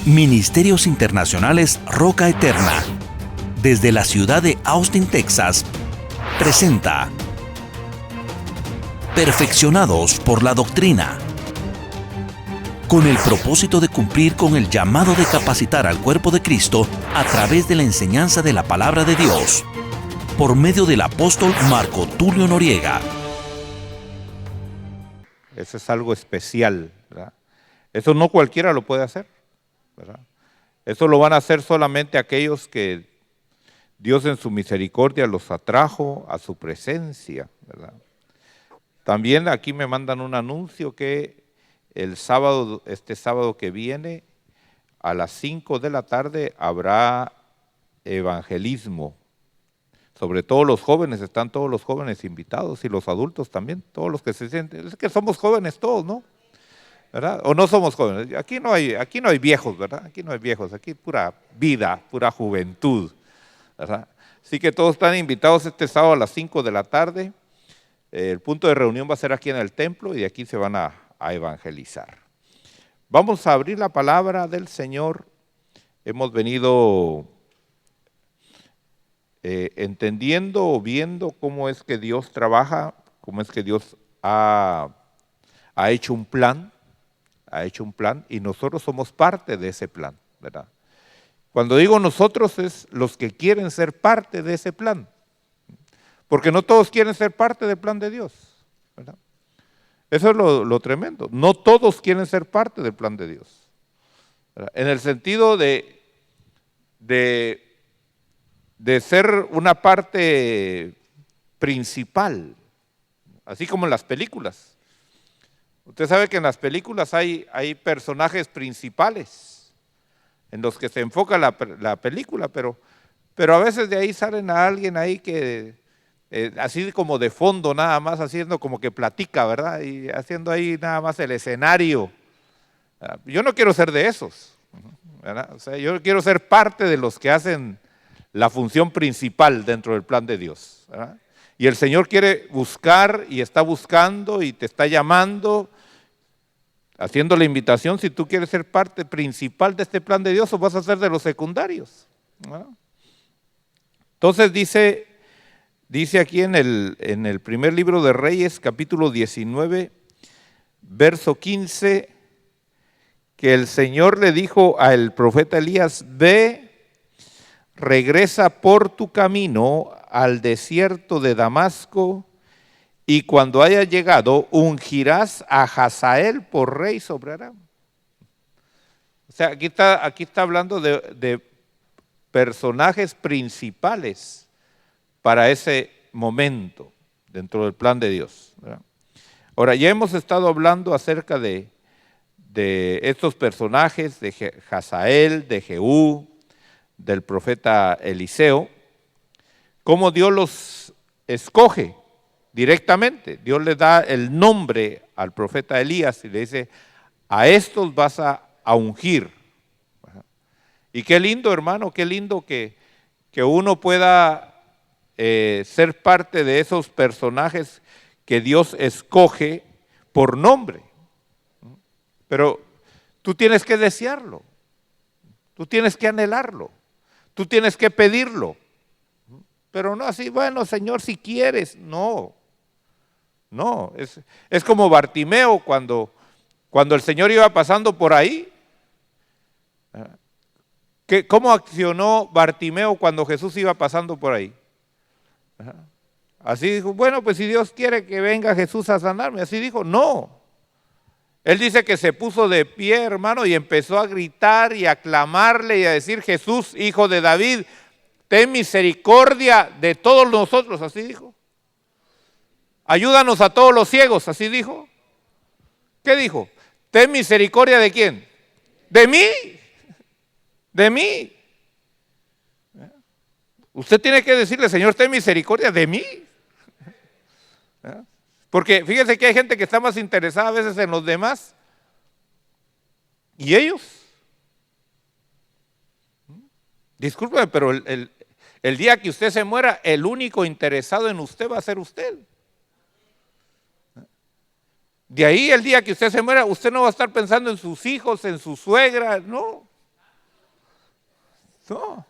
Ministerios Internacionales Roca Eterna, desde la ciudad de Austin, Texas, presenta Perfeccionados por la Doctrina, con el propósito de cumplir con el llamado de capacitar al cuerpo de Cristo a través de la enseñanza de la Palabra de Dios, por medio del apóstol Marco Tulio Noriega. Eso es algo especial, ¿verdad? Eso no cualquiera lo puede hacer, ¿verdad? Eso lo van a hacer solamente aquellos que Dios en su misericordia los atrajo a su presencia, ¿verdad? También aquí me mandan un anuncio que el sábado, este sábado que viene, a las 5 de la tarde habrá evangelismo. Sobre todo los jóvenes, están todos los jóvenes invitados y los adultos también, todos los que se sienten, es que somos jóvenes todos, ¿no? ¿Verdad? O no somos jóvenes, aquí no hay viejos, ¿verdad? Aquí no hay viejos, aquí pura vida, pura juventud, ¿verdad? Así que todos están invitados este sábado a las 5 de la tarde, el punto de reunión va a ser aquí en el templo y de aquí se van a evangelizar. Vamos a abrir la palabra del Señor. Hemos venido entendiendo o viendo cómo es que Dios trabaja, cómo es que Dios ha hecho un plan, y nosotros somos parte de ese plan, ¿verdad? Cuando digo nosotros es los que quieren ser parte de ese plan, porque no todos quieren ser parte del plan de Dios, ¿verdad? Eso es lo tremendo, no todos quieren ser parte del plan de Dios, ¿verdad? En el sentido de ser una parte principal, así como en las películas. Usted sabe que en las películas hay personajes principales en los que se enfoca la película, pero a veces de ahí salen a alguien ahí que así como de fondo nada más, haciendo como que platica, ¿verdad? Y haciendo ahí nada más el escenario. Yo no quiero ser de esos, ¿verdad? O sea, yo quiero ser parte de los que hacen la función principal dentro del plan de Dios, ¿verdad? Y el Señor quiere buscar y está buscando y te está llamando, haciendo la invitación, si tú quieres ser parte principal de este plan de Dios o vas a ser de los secundarios, ¿verdad? Entonces dice aquí en el primer libro de Reyes, capítulo 19, verso 15, que el Señor le dijo al profeta Elías: ve, regresa por tu camino al desierto de Damasco, y cuando haya llegado, ungirás a Hazael por rey sobre Aram. O sea, aquí está hablando de personajes principales para ese momento dentro del plan de Dios, ¿verdad? Ahora, ya hemos estado hablando acerca de estos personajes, de Hazael, de Jehú, del profeta Eliseo, cómo Dios los escoge directamente. Dios le da el nombre al profeta Elías y le dice: a estos vas a ungir. Y qué lindo, hermano, qué lindo que uno pueda ser parte de esos personajes que Dios escoge por nombre. Pero tú tienes que desearlo, tú tienes que anhelarlo, tú tienes que pedirlo. Pero no así, bueno, Señor, si quieres. No, es como Bartimeo cuando el Señor iba pasando por ahí. ¿Cómo accionó Bartimeo cuando Jesús iba pasando por ahí? Así dijo: bueno, pues si Dios quiere que venga Jesús a sanarme. Así dijo. No. Él dice que se puso de pie, hermano, y empezó a gritar y a clamarle y a decir: Jesús, hijo de David, ten misericordia de todos nosotros. Así dijo. Ayúdanos a todos los ciegos. Así dijo. ¿Qué dijo? Ten misericordia ¿de quién? De mí. De mí. Usted tiene que decirle: Señor, ten misericordia de mí. Porque fíjense que hay gente que está más interesada a veces en los demás. ¿Y ellos? Discúlpeme, pero el día que usted se muera, el único interesado en usted va a ser usted. De ahí, el día que usted se muera, usted no va a estar pensando en sus hijos, en su suegra, no. No.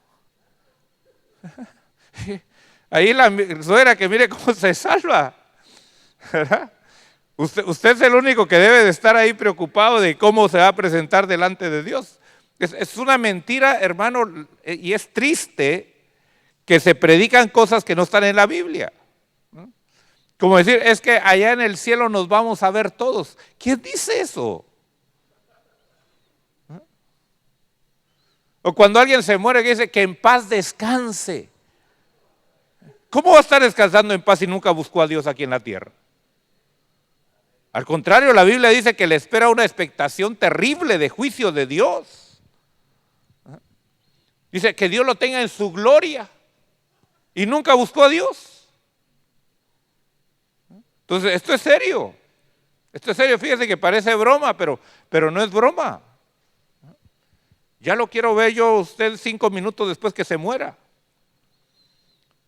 Ahí la suegra que mire cómo se salva, ¿verdad? Usted es el único que debe de estar ahí preocupado de cómo se va a presentar delante de Dios. Es una mentira, hermano, y es triste que se predican cosas que no están en la Biblia. Como decir, es que allá en el cielo nos vamos a ver todos. ¿Quién dice eso? O cuando alguien se muere que dice que en paz descanse. ¿Cómo va a estar descansando en paz si nunca buscó a Dios aquí en la tierra? Al contrario, la Biblia dice que le espera una expectación terrible de juicio de Dios. Dice que Dios lo tenga en su gloria y nunca buscó a Dios. Entonces, esto es serio. Esto es serio, fíjese que parece broma, pero no es broma. Ya lo quiero ver yo a usted 5 minutos después que se muera.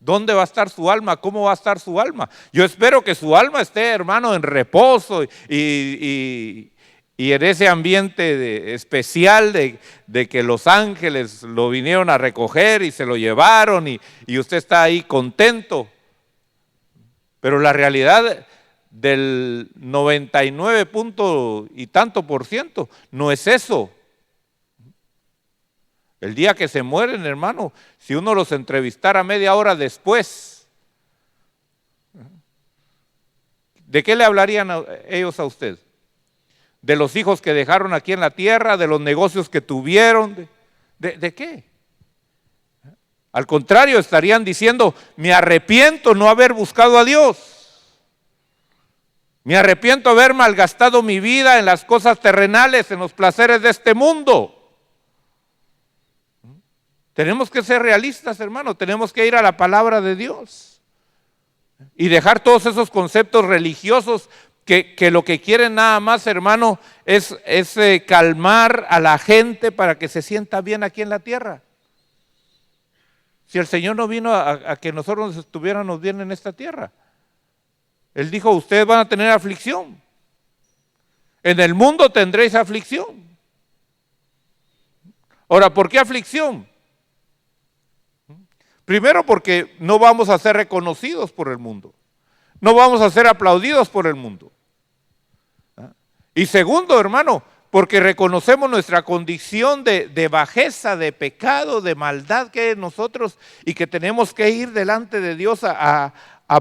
¿Dónde va a estar su alma? ¿Cómo va a estar su alma? Yo espero que su alma esté, hermano, en reposo y en ese ambiente especial de que los ángeles lo vinieron a recoger y se lo llevaron y usted está ahí contento. Pero la realidad del 99 punto y tanto por ciento no es eso. El día que se mueren, hermano, si uno los entrevistara media hora después, ¿de qué le hablarían ellos a usted? ¿De los hijos que dejaron aquí en la tierra? ¿De los negocios que tuvieron? ¿De qué? Al contrario, estarían diciendo, me arrepiento no haber buscado a Dios. Me arrepiento haber malgastado mi vida en las cosas terrenales, en los placeres de este mundo. Tenemos que ser realistas, hermano, tenemos que ir a la palabra de Dios y dejar todos esos conceptos religiosos que lo que quieren nada más, hermano, es calmar a la gente para que se sienta bien aquí en la tierra. Si el Señor no vino a que nosotros estuviéramos bien en esta tierra, Él dijo, ustedes van a tener aflicción. En el mundo tendréis aflicción. Ahora, ¿por qué aflicción? Primero porque no vamos a ser reconocidos por el mundo. No vamos a ser aplaudidos por el mundo. Y segundo, hermano, porque reconocemos nuestra condición de bajeza, de pecado, de maldad que hay en nosotros y que tenemos que ir delante de Dios a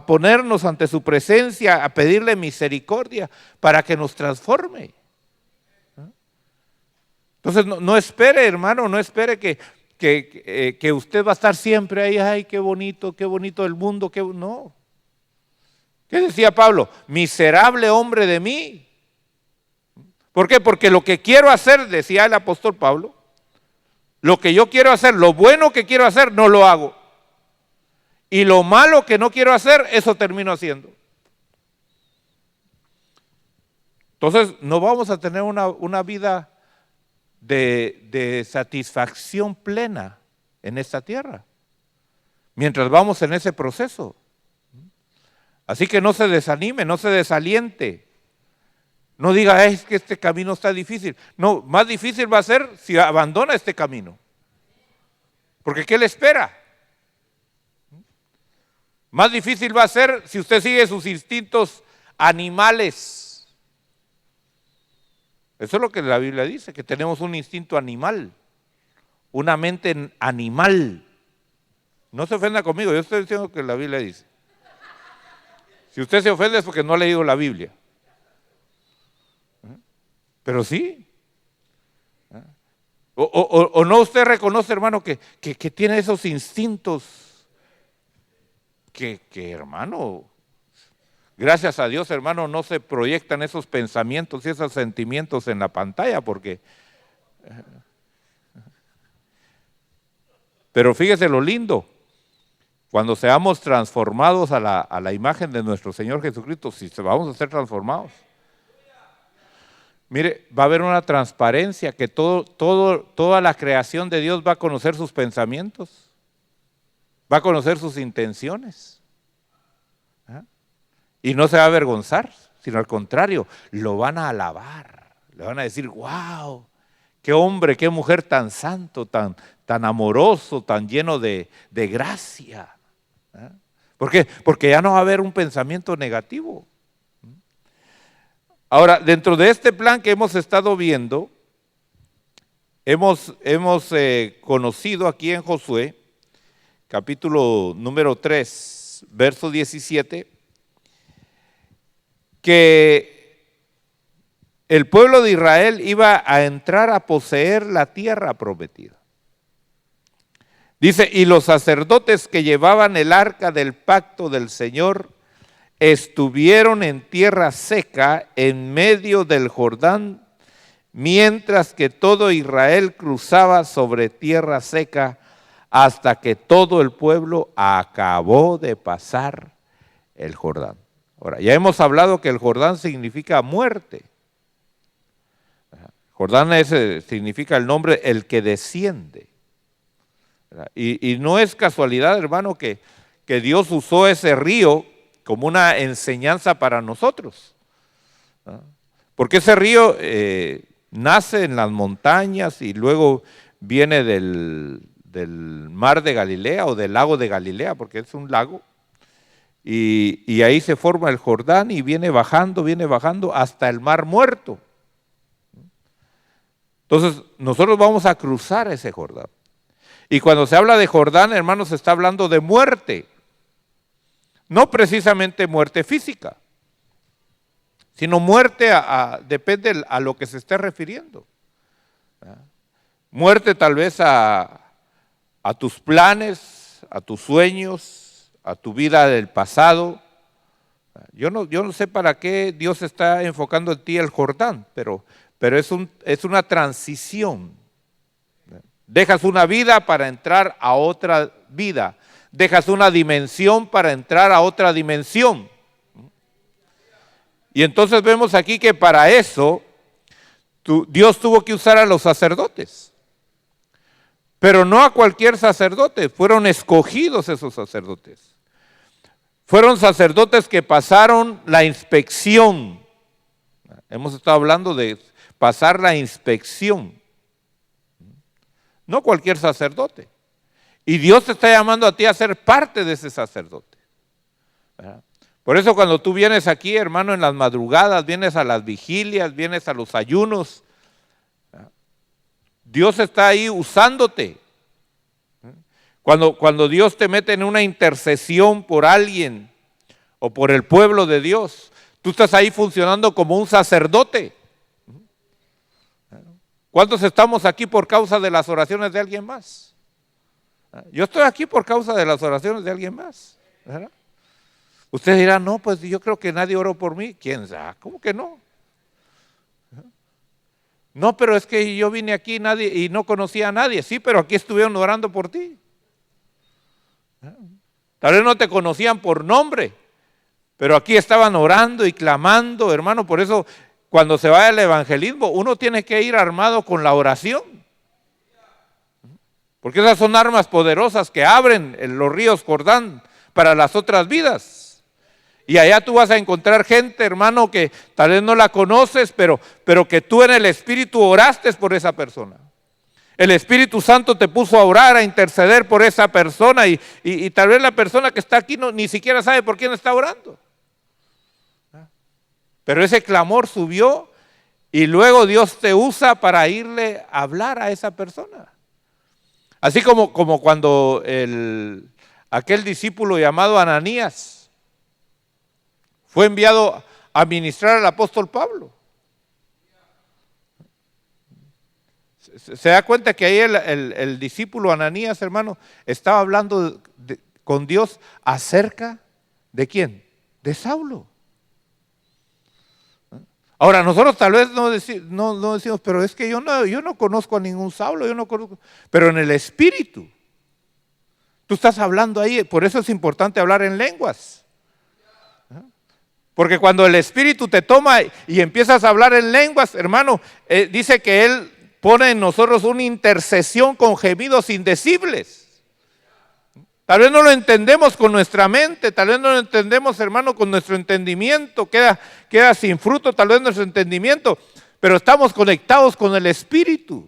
ponernos ante su presencia, a pedirle misericordia para que nos transforme. Entonces no espere, hermano, no espere que usted va a estar siempre ahí, ay, qué bonito el mundo, no. ¿Qué decía Pablo? Miserable hombre de mí. ¿Por qué? Porque lo que quiero hacer, decía el apóstol Pablo, lo que yo quiero hacer, lo bueno que quiero hacer, no lo hago. Y lo malo que no quiero hacer, eso termino haciendo. Entonces, no vamos a tener una vida de satisfacción plena en esta tierra, mientras vamos en ese proceso. Así que no se desanime, no se desaliente. No diga, es que este camino está difícil. No, más difícil va a ser si abandona este camino. Porque ¿qué le espera? Más difícil va a ser si usted sigue sus instintos animales. Eso es lo que la Biblia dice, que tenemos un instinto animal, una mente animal. No se ofenda conmigo, yo estoy diciendo que la Biblia dice. Si usted se ofende es porque no ha leído la Biblia. Pero sí. O no usted reconoce, hermano, que tiene esos instintos que hermano, gracias a Dios, hermano, no se proyectan esos pensamientos y esos sentimientos en la pantalla, porque... Pero fíjese lo lindo, cuando seamos transformados a la imagen de nuestro Señor Jesucristo, si vamos a ser transformados, mire, va a haber una transparencia que toda la creación de Dios va a conocer sus pensamientos, va a conocer sus intenciones. Y no se va a avergonzar, sino al contrario, lo van a alabar, le van a decir, wow, Qué hombre, qué mujer tan santo, tan amoroso, tan lleno de gracia. ¿Eh? ¿Por qué? Porque ya no va a haber un pensamiento negativo. Ahora, dentro de este plan que hemos estado viendo, hemos conocido aquí en Josué, capítulo número 3, verso 17, que el pueblo de Israel iba a entrar a poseer la tierra prometida. Dice, y los sacerdotes que llevaban el arca del pacto del Señor estuvieron en tierra seca en medio del Jordán, mientras que todo Israel cruzaba sobre tierra seca hasta que todo el pueblo acabó de pasar el Jordán. Ahora, ya hemos hablado que el Jordán significa muerte. Jordán significa el nombre, el que desciende. Y no es casualidad, hermano, que Dios usó ese río como una enseñanza para nosotros. Porque ese río nace en las montañas y luego viene del mar de Galilea o del lago de Galilea, porque es un lago. Y ahí se forma el Jordán y viene bajando hasta el mar muerto. Entonces, nosotros vamos a cruzar ese Jordán. Y cuando se habla de Jordán, hermanos, se está hablando de muerte. No precisamente muerte física, sino muerte depende a lo que se esté refiriendo. Muerte tal vez a tus planes, a tus sueños, a tu vida del pasado. Yo no sé para qué Dios está enfocando en ti el Jordán, pero es una transición. Dejas una vida para entrar a otra vida. Dejas una dimensión para entrar a otra dimensión. Y entonces vemos aquí que para eso Dios tuvo que usar a los sacerdotes. Pero no a cualquier sacerdote, fueron escogidos esos sacerdotes. Fueron sacerdotes que pasaron la inspección. Hemos estado hablando de pasar la inspección. No cualquier sacerdote. Y Dios te está llamando a ti a ser parte de ese sacerdote. ¿Verdad? Por eso cuando tú vienes aquí, hermano, en las madrugadas, vienes a las vigilias, vienes a los ayunos, ¿verdad? Dios está ahí usándote. Cuando Dios te mete en una intercesión por alguien o por el pueblo de Dios, tú estás ahí funcionando como un sacerdote. ¿Cuántos estamos aquí por causa de las oraciones de alguien más? Yo estoy aquí por causa de las oraciones de alguien más, ¿verdad? Usted dirá, no, pues yo creo que nadie oró por mí. ¿Quién sabe? ¿Cómo que no? No, pero es que yo vine aquí y no conocía a nadie. Sí, pero aquí estuvieron orando por ti. Tal vez no te conocían por nombre, pero aquí estaban orando y clamando, hermano. Por eso cuando se va al evangelismo, uno tiene que ir armado con la oración. Porque esas son armas poderosas que abren los ríos Jordán para las otras vidas. Y allá tú vas a encontrar gente, hermano, que tal vez no la conoces, pero que tú en el Espíritu oraste por esa persona. El Espíritu Santo te puso a orar, a interceder por esa persona y tal vez la persona que está aquí ni siquiera sabe por quién está orando. Pero ese clamor subió y luego Dios te usa para irle a hablar a esa persona. Así como cuando aquel discípulo llamado Ananías fue enviado a ministrar al apóstol Pablo. Se da cuenta que ahí el discípulo Ananías, hermano, estaba hablando con Dios acerca de ¿quién? De Saulo. Ahora, nosotros tal vez no decimos, pero es que yo no conozco a ningún Saulo, pero en el Espíritu, tú estás hablando ahí, por eso es importante hablar en lenguas. Porque cuando el Espíritu te toma y empiezas a hablar en lenguas, hermano, dice que Él pone en nosotros una intercesión con gemidos indecibles. Tal vez no lo entendemos con nuestra mente, tal vez no lo entendemos, hermano, con nuestro entendimiento, queda sin fruto tal vez nuestro entendimiento, pero estamos conectados con el Espíritu.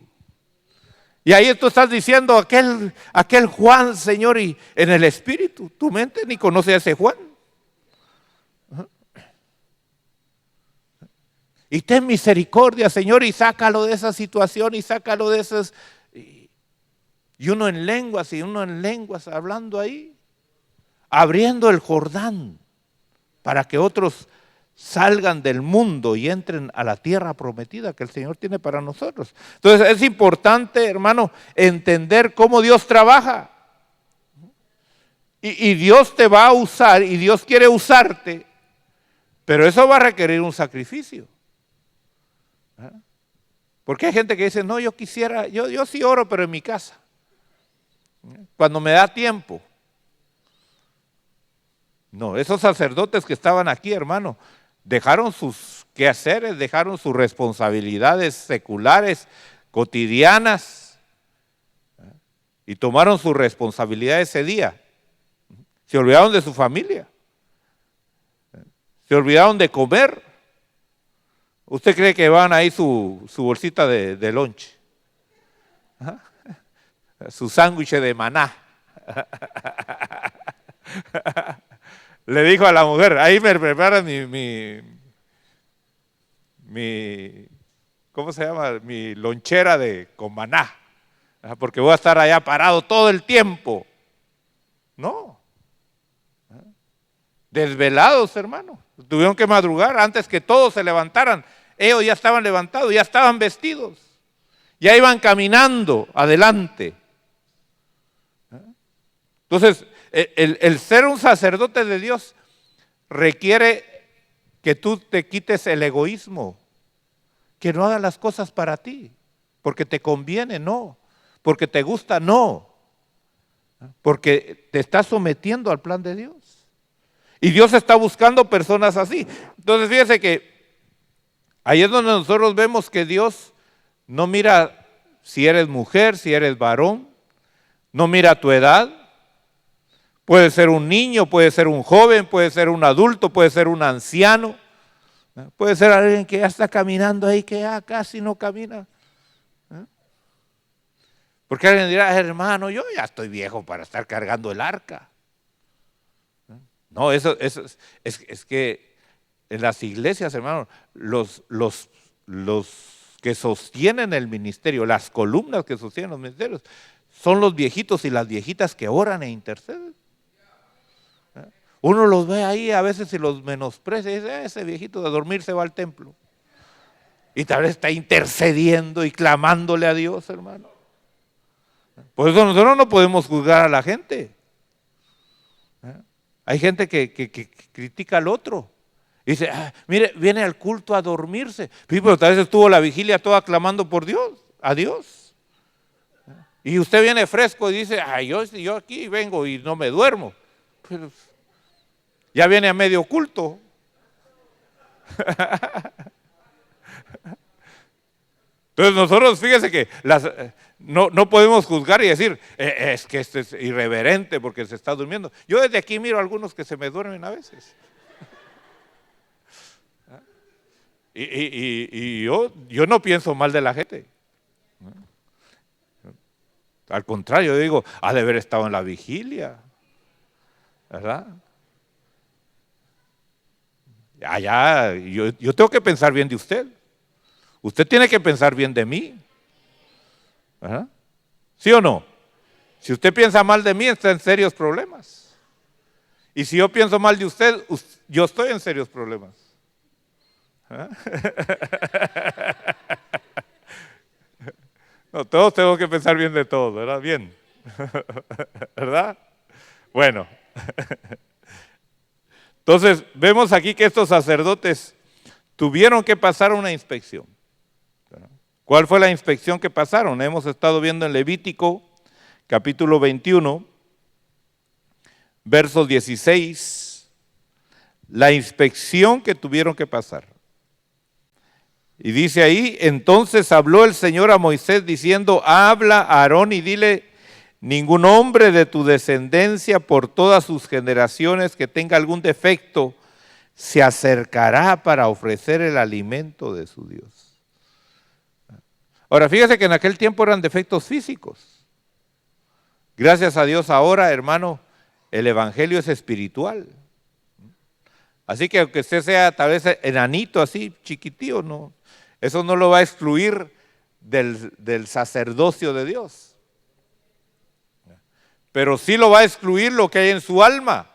Y ahí tú estás diciendo, aquel Juan, Señor, y en el Espíritu, tu mente ni conoce a ese Juan. Y ten misericordia, Señor, y sácalo de esa situación, y sácalo de esas. Y uno en lenguas, hablando ahí, abriendo el Jordán, para que otros salgan del mundo y entren a la tierra prometida que el Señor tiene para nosotros. Entonces es importante, hermano, entender cómo Dios trabaja. Y Dios te va a usar, y Dios quiere usarte, pero eso va a requerir un sacrificio. Porque hay gente que dice, no, yo quisiera, yo sí oro, pero en mi casa, cuando me da tiempo. No, esos sacerdotes que estaban aquí, hermano, dejaron sus quehaceres, dejaron sus responsabilidades seculares, cotidianas, y tomaron su responsabilidad ese día. Se olvidaron de su familia, se olvidaron de comer. ¿Usted cree que van ahí su bolsita de lonche? Su sándwich de maná. Le dijo a la mujer, ahí me prepara mi ¿cómo se llama? Mi lonchera con maná, porque voy a estar allá parado todo el tiempo. No. Desvelados, hermano. Tuvieron que madrugar antes que todos se levantaran. Ellos ya estaban levantados, ya estaban vestidos, ya iban caminando adelante. Entonces, el ser un sacerdote de Dios requiere que tú te quites el egoísmo, que no hagas las cosas para ti, porque te conviene, no, porque te gusta, no, porque te estás sometiendo al plan de Dios. Y Dios está buscando personas así. Entonces, fíjese que ahí es donde nosotros vemos que Dios no mira si eres mujer, si eres varón, no mira tu edad. Puede ser un niño, puede ser un joven, puede ser un adulto, puede ser un anciano, puede ser alguien que ya está caminando ahí, que ya casi no camina. Porque alguien dirá, hermano, yo ya estoy viejo para estar cargando el arca. No, eso es que en las iglesias, hermano, los que sostienen el ministerio, las columnas que sostienen los ministerios, son los viejitos y las viejitas que oran e interceden. Uno los ve ahí a veces y los menosprecia y dice, ese viejito de dormir se va al templo. Y tal vez está intercediendo y clamándole a Dios, hermano. Por eso nosotros no podemos juzgar a la gente. Hay gente que critica al otro. Y dice, mire, viene al culto a dormirse. Sí, pero tal vez estuvo la vigilia toda clamando por Dios, a Dios. Y usted viene fresco y dice, yo aquí vengo y no me duermo. Pero ya viene a medio culto. Entonces nosotros, fíjese que no podemos juzgar y decir, es que este es irreverente porque se está durmiendo. Yo desde aquí miro a algunos que se me duermen a veces. Y yo no pienso mal de la gente. Al contrario, yo digo, ha de haber estado en la vigilia, ¿verdad? Yo tengo que pensar bien de usted. Usted tiene que pensar bien de mí. ¿Verdad? ¿Sí o no? Si usted piensa mal de mí, está en serios problemas. Y si yo pienso mal de usted, yo estoy en serios problemas. No, todos tenemos que pensar bien de todos, ¿verdad? Bien. ¿Verdad? Bueno. Entonces, vemos aquí que estos sacerdotes tuvieron que pasar una inspección. ¿Cuál fue la inspección que pasaron? Hemos estado viendo en Levítico, capítulo 21, versos 16, la inspección que tuvieron que pasar. Y dice ahí, entonces habló el Señor a Moisés diciendo, habla a Aarón y dile, ningún hombre de tu descendencia por todas sus generaciones que tenga algún defecto se acercará para ofrecer el alimento de su Dios. Ahora, fíjese que en aquel tiempo eran defectos físicos. Gracias a Dios ahora, hermano, el evangelio es espiritual. Así que aunque usted sea tal vez enanito así, chiquitío, no, eso no lo va a excluir del sacerdocio de Dios. Pero sí lo va a excluir lo que hay en su alma.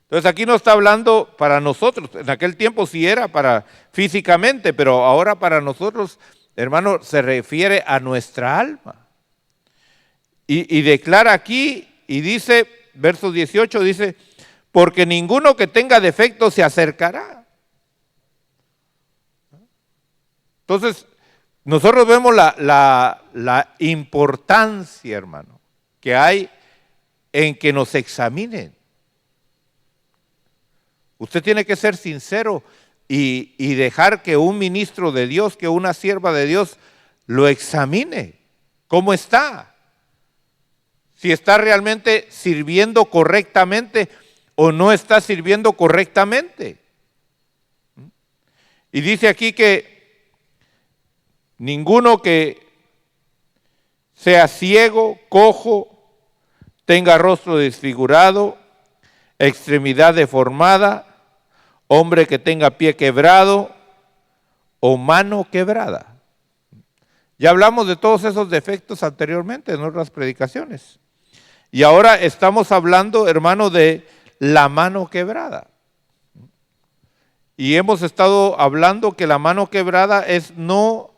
Entonces aquí no está hablando para nosotros, en aquel tiempo sí era para físicamente, pero ahora para nosotros, hermano, se refiere a nuestra alma. Y declara aquí, y dice, verso 18, dice, porque ninguno que tenga defecto se acercará. Entonces, nosotros vemos la importancia, hermano, que hay en que nos examinen. Usted tiene que ser sincero y dejar que un ministro de Dios, que una sierva de Dios, lo examine. ¿Cómo está? Si está realmente sirviendo correctamente o no está sirviendo correctamente. Y dice aquí que ninguno que sea ciego, cojo, tenga rostro desfigurado, extremidad deformada, hombre que tenga pie quebrado o mano quebrada. Ya hablamos de todos esos defectos anteriormente en otras predicaciones. Y ahora estamos hablando, hermano, de la mano quebrada. Y hemos estado hablando que la mano quebrada es no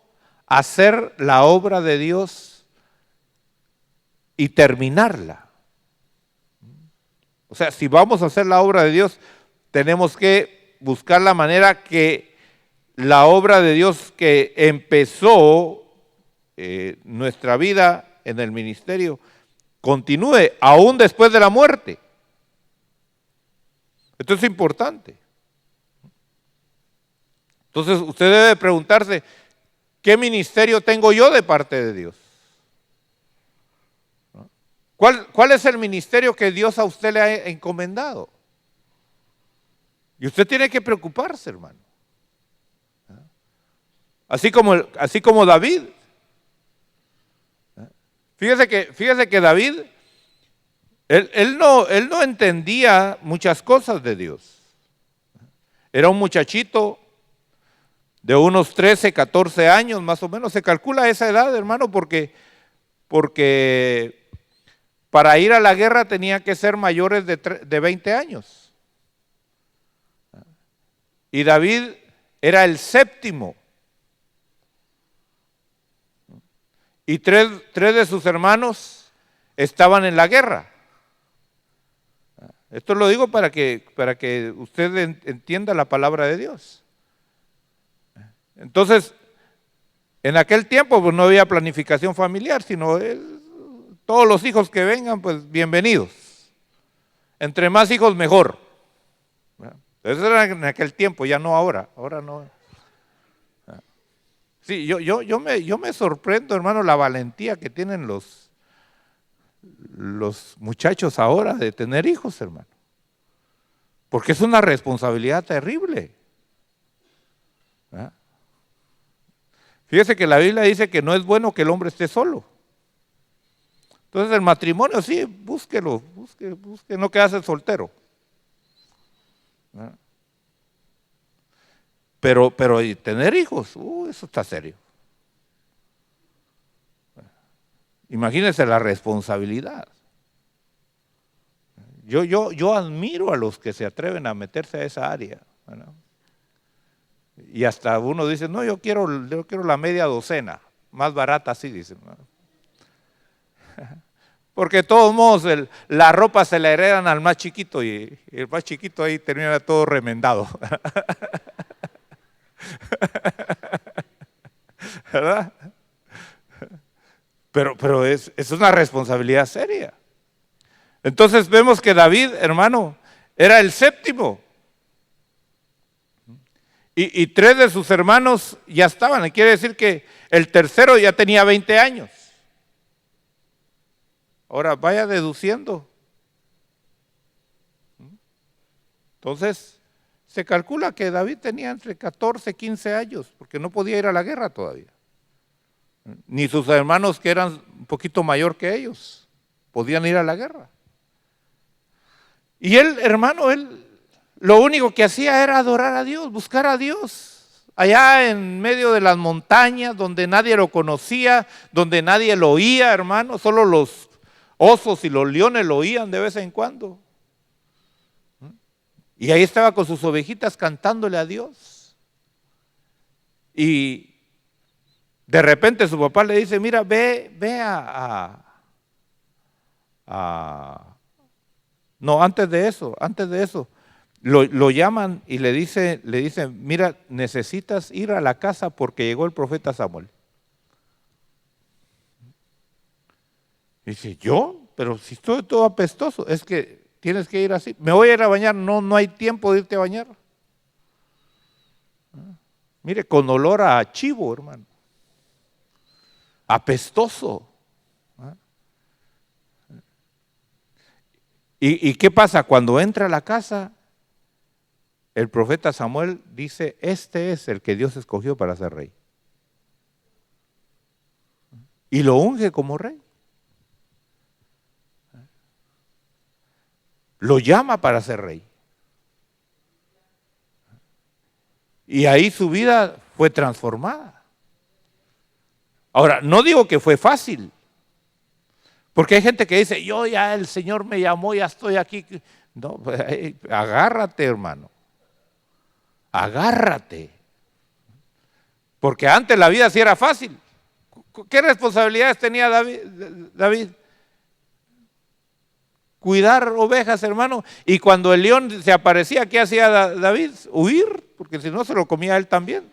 hacer la obra de Dios y terminarla. O sea, si vamos a hacer la obra de Dios, tenemos que buscar la manera que la obra de Dios que empezó nuestra vida en el ministerio continúe aún después de la muerte. Esto es importante. Entonces usted debe preguntarse, ¿qué ministerio tengo yo de parte de Dios? ¿Cuál es el ministerio que Dios a usted le ha encomendado? Y usted tiene que preocuparse, hermano. Así como David. Fíjese que David, él no entendía muchas cosas de Dios. Era un muchachito de unos 13, 14 años más o menos. Se calcula esa edad, hermano, porque para ir a la guerra tenía que ser mayores de 20 años. Y David era el séptimo. Y tres de sus hermanos estaban en la guerra. Esto lo digo para que usted entienda la palabra de Dios. Entonces, en aquel tiempo pues, no había planificación familiar, sino todos los hijos que vengan, pues bienvenidos. Entre más hijos, mejor. Eso era en aquel tiempo, ya no ahora. Ahora no. Sí, yo me sorprendo, hermano, la valentía que tienen los muchachos ahora de tener hijos, hermano. Porque es una responsabilidad terrible. Fíjese que la Biblia dice que no es bueno que el hombre esté solo. Entonces el matrimonio, sí, búsquelo, busque, no quedarse soltero. Pero tener hijos, eso está serio. Imagínense la responsabilidad. Yo admiro a los que se atreven a meterse a esa área, ¿no? Y hasta uno dice, no, yo quiero la media docena, más barata así, dicen, ¿no? Porque de todos modos la ropa se la heredan al más chiquito y el más chiquito ahí termina todo remendado. ¿Verdad? Pero es una responsabilidad seria. Entonces vemos que David, hermano, era el séptimo. Y tres de sus hermanos ya estaban. Quiere decir que el tercero ya tenía 20 años. Ahora vaya deduciendo. Entonces, Se calcula que David tenía entre 14 y 15 años, porque no podía ir a la guerra todavía. Ni sus hermanos, que eran un poquito mayor que ellos, podían ir a la guerra. Y él, hermano, él lo único que hacía era adorar a Dios, buscar a Dios. Allá en medio de las montañas, donde nadie lo conocía, donde nadie lo oía, hermano, solo los osos y los leones lo oían de vez en cuando. Y ahí estaba con sus ovejitas cantándole a Dios. Y de repente su papá le dice, mira, ve no, antes de eso, lo llaman y le dice, mira, necesitas ir a la casa porque llegó el profeta Samuel. Y dice, ¿yo? Pero si estoy todo apestoso, es que tienes que ir así. Me voy a ir a bañar, no hay tiempo de irte a bañar. Mire, con olor a chivo, hermano. Apestoso. ¿Y qué pasa? Cuando entra a la casa, el profeta Samuel dice, este es el que Dios escogió para ser rey. Y lo unge como rey. Lo llama para ser rey. Y ahí su vida fue transformada. Ahora, no digo que fue fácil, porque hay gente que dice, yo ya el Señor me llamó, ya estoy aquí. No, pues, agárrate, hermano. Agárrate. Porque antes la vida sí era fácil. ¿Qué responsabilidades tenía David? Cuidar ovejas, hermano. Y cuando el león se aparecía, ¿qué hacía David? Huir, porque si no se lo comía él también.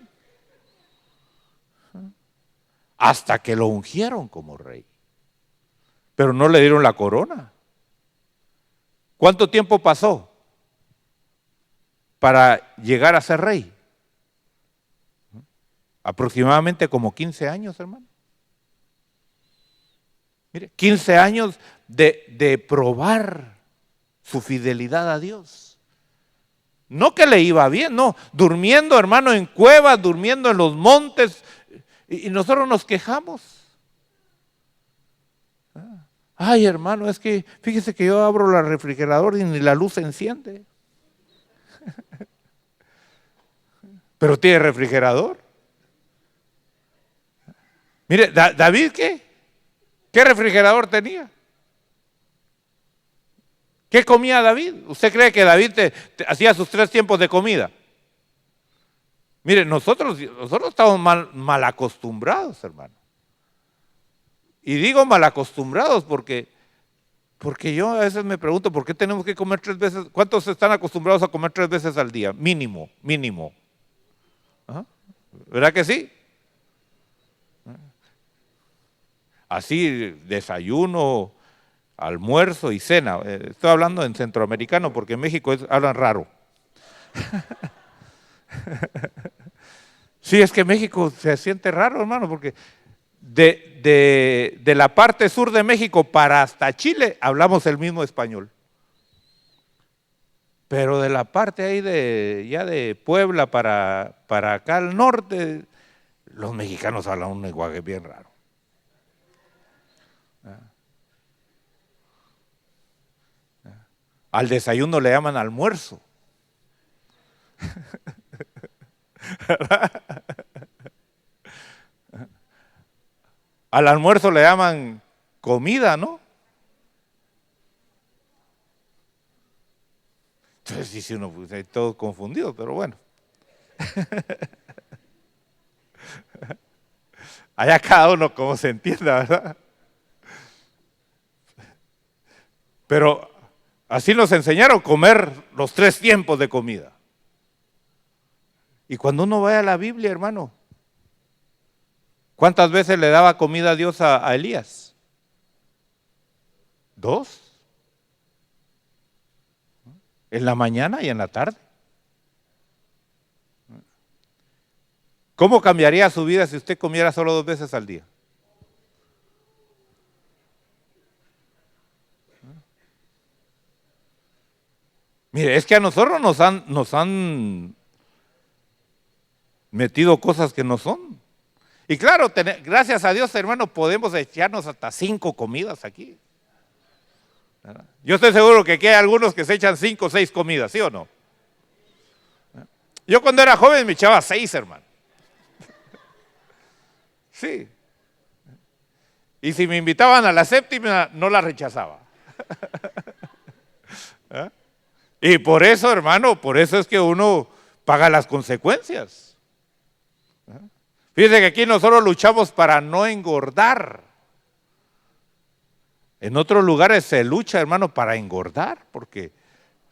Hasta que lo ungieron como rey. Pero no le dieron la corona. ¿Cuánto tiempo pasó para llegar a ser rey? Aproximadamente como 15 años, hermano. Mire, 15 años de probar su fidelidad a Dios. No que le iba bien, no. Durmiendo, hermano, en cuevas, durmiendo en los montes. Y nosotros nos quejamos. Ay, hermano, es que fíjese que yo abro el refrigerador y ni la luz se enciende. Pero tiene refrigerador. Mire, David, ¿qué refrigerador tenía? ¿Qué comía David? ¿Usted cree que David hacía sus 3 tiempos de comida? Mire, nosotros estamos mal acostumbrados, hermano. Y digo mal acostumbrados porque yo a veces me pregunto, ¿por qué tenemos que comer 3 veces? ¿Cuántos están acostumbrados a comer 3 veces al día? Mínimo. ¿Ah? ¿Verdad que sí? Así, desayuno, almuerzo y cena. Estoy hablando en centroamericano porque en México hablan raro. Sí, es que México se siente raro, hermano, porque de la parte sur de México para hasta Chile hablamos el mismo español. Pero de la parte ahí ya de Puebla para acá al norte, los mexicanos hablan un lenguaje bien raro. Al desayuno le llaman almuerzo. Al almuerzo le llaman comida, ¿no? Entonces dice uno, pues hay todo confundido, pero bueno. Allá cada uno como se entienda, ¿verdad? Pero así nos enseñaron a comer los 3 tiempos de comida. Y cuando uno va a la Biblia, hermano, ¿cuántas veces le daba comida a Dios a Elías? 2. En la mañana y en la tarde. ¿Cómo cambiaría su vida si usted comiera solo 2 veces al día? Mire, es que a nosotros nos han metido cosas que no son. Y claro, gracias a Dios, hermano, podemos echarnos hasta 5 comidas aquí. ¿Verdad? Yo estoy seguro que aquí hay algunos que se echan 5 o 6 comidas, ¿sí o no? Yo cuando era joven me echaba 6, hermano. Sí. Y si me invitaban a la séptima, no la rechazaba. ¿Eh? Y por eso, hermano, por eso es que uno paga las consecuencias. Fíjense que aquí nosotros luchamos para no engordar. En otros lugares se lucha, hermano, para engordar, porque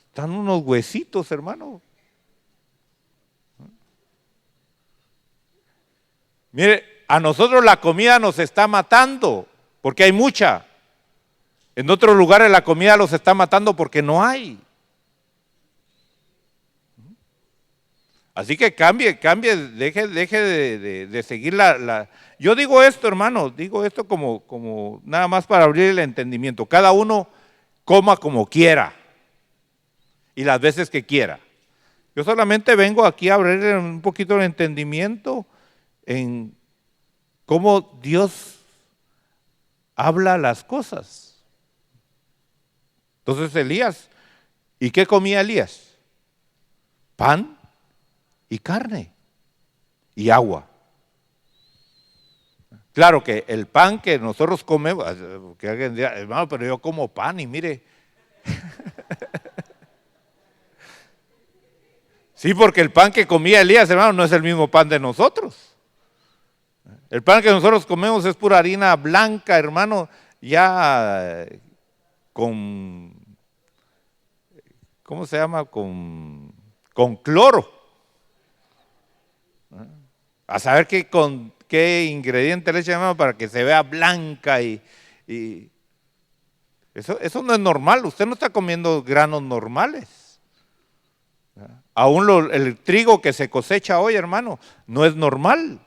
están unos huesitos, hermano. Mire, a nosotros la comida nos está matando, porque hay mucha. En otros lugares la comida los está matando porque no hay. Así que cambie, deje de seguir Yo digo esto, hermano, digo esto como nada más para abrir el entendimiento. Cada uno coma como quiera y las veces que quiera. Yo solamente vengo aquí a abrir un poquito el entendimiento en cómo Dios habla las cosas. Entonces Elías, ¿y qué comía Elías? Pan y carne y agua. Claro que el pan que nosotros comemos, que alguien dirá, hermano, pero yo como pan y mire. Sí, porque el pan que comía Elías, hermano, no es el mismo pan de nosotros. El pan que nosotros comemos es pura harina blanca, hermano, ya con, ¿cómo se llama? Con cloro. A saber qué ingrediente le echan, hermano, para que se vea blanca y eso no es normal. Usted no está comiendo granos normales. Aún el trigo que se cosecha hoy, hermano, no es normal.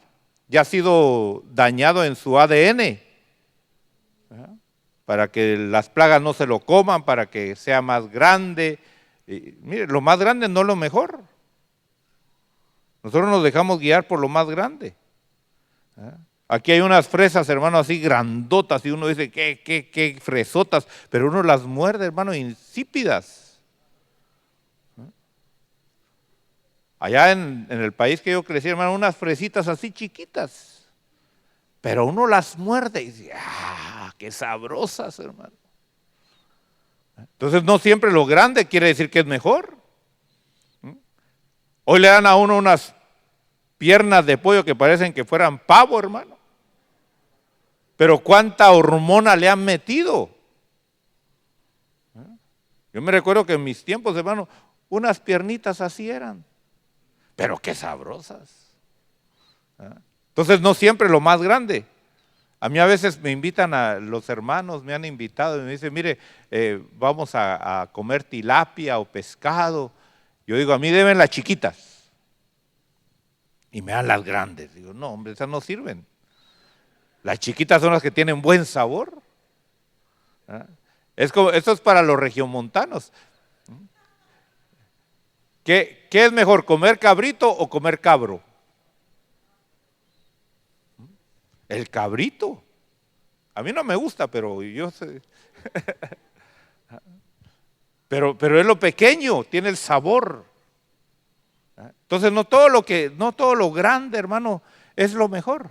Ya ha sido dañado en su ADN. Para que las plagas no se lo coman, para que sea más grande. Y, mire, lo más grande no es lo mejor. Nosotros nos dejamos guiar por lo más grande. Aquí hay unas fresas, hermano, así grandotas, y uno dice, qué fresotas, pero uno las muerde, hermano, insípidas. Allá en el país que yo crecí, hermano, unas fresitas así chiquitas, pero uno las muerde y dice, qué sabrosas, hermano. Entonces no siempre lo grande quiere decir que es mejor. Hoy le dan a uno unas piernas de pollo que parecen que fueran pavo, hermano. Pero cuánta hormona le han metido. Yo me recuerdo que en mis tiempos, hermano, unas piernitas así eran. Pero qué sabrosas. Entonces no siempre lo más grande. A mí a veces me invitan los hermanos, me han invitado y me dicen, mire, vamos a comer tilapia o pescado. Yo digo, a mí deben las chiquitas. Y me dan las grandes. Digo, no, hombre, esas no sirven. Las chiquitas son las que tienen buen sabor. Esto es para los regiomontanos. ¿Qué es mejor, comer cabrito o comer cabro? El cabrito. A mí no me gusta, pero yo sé. Pero es lo pequeño, tiene el sabor. Entonces no todo lo grande, hermano, es lo mejor.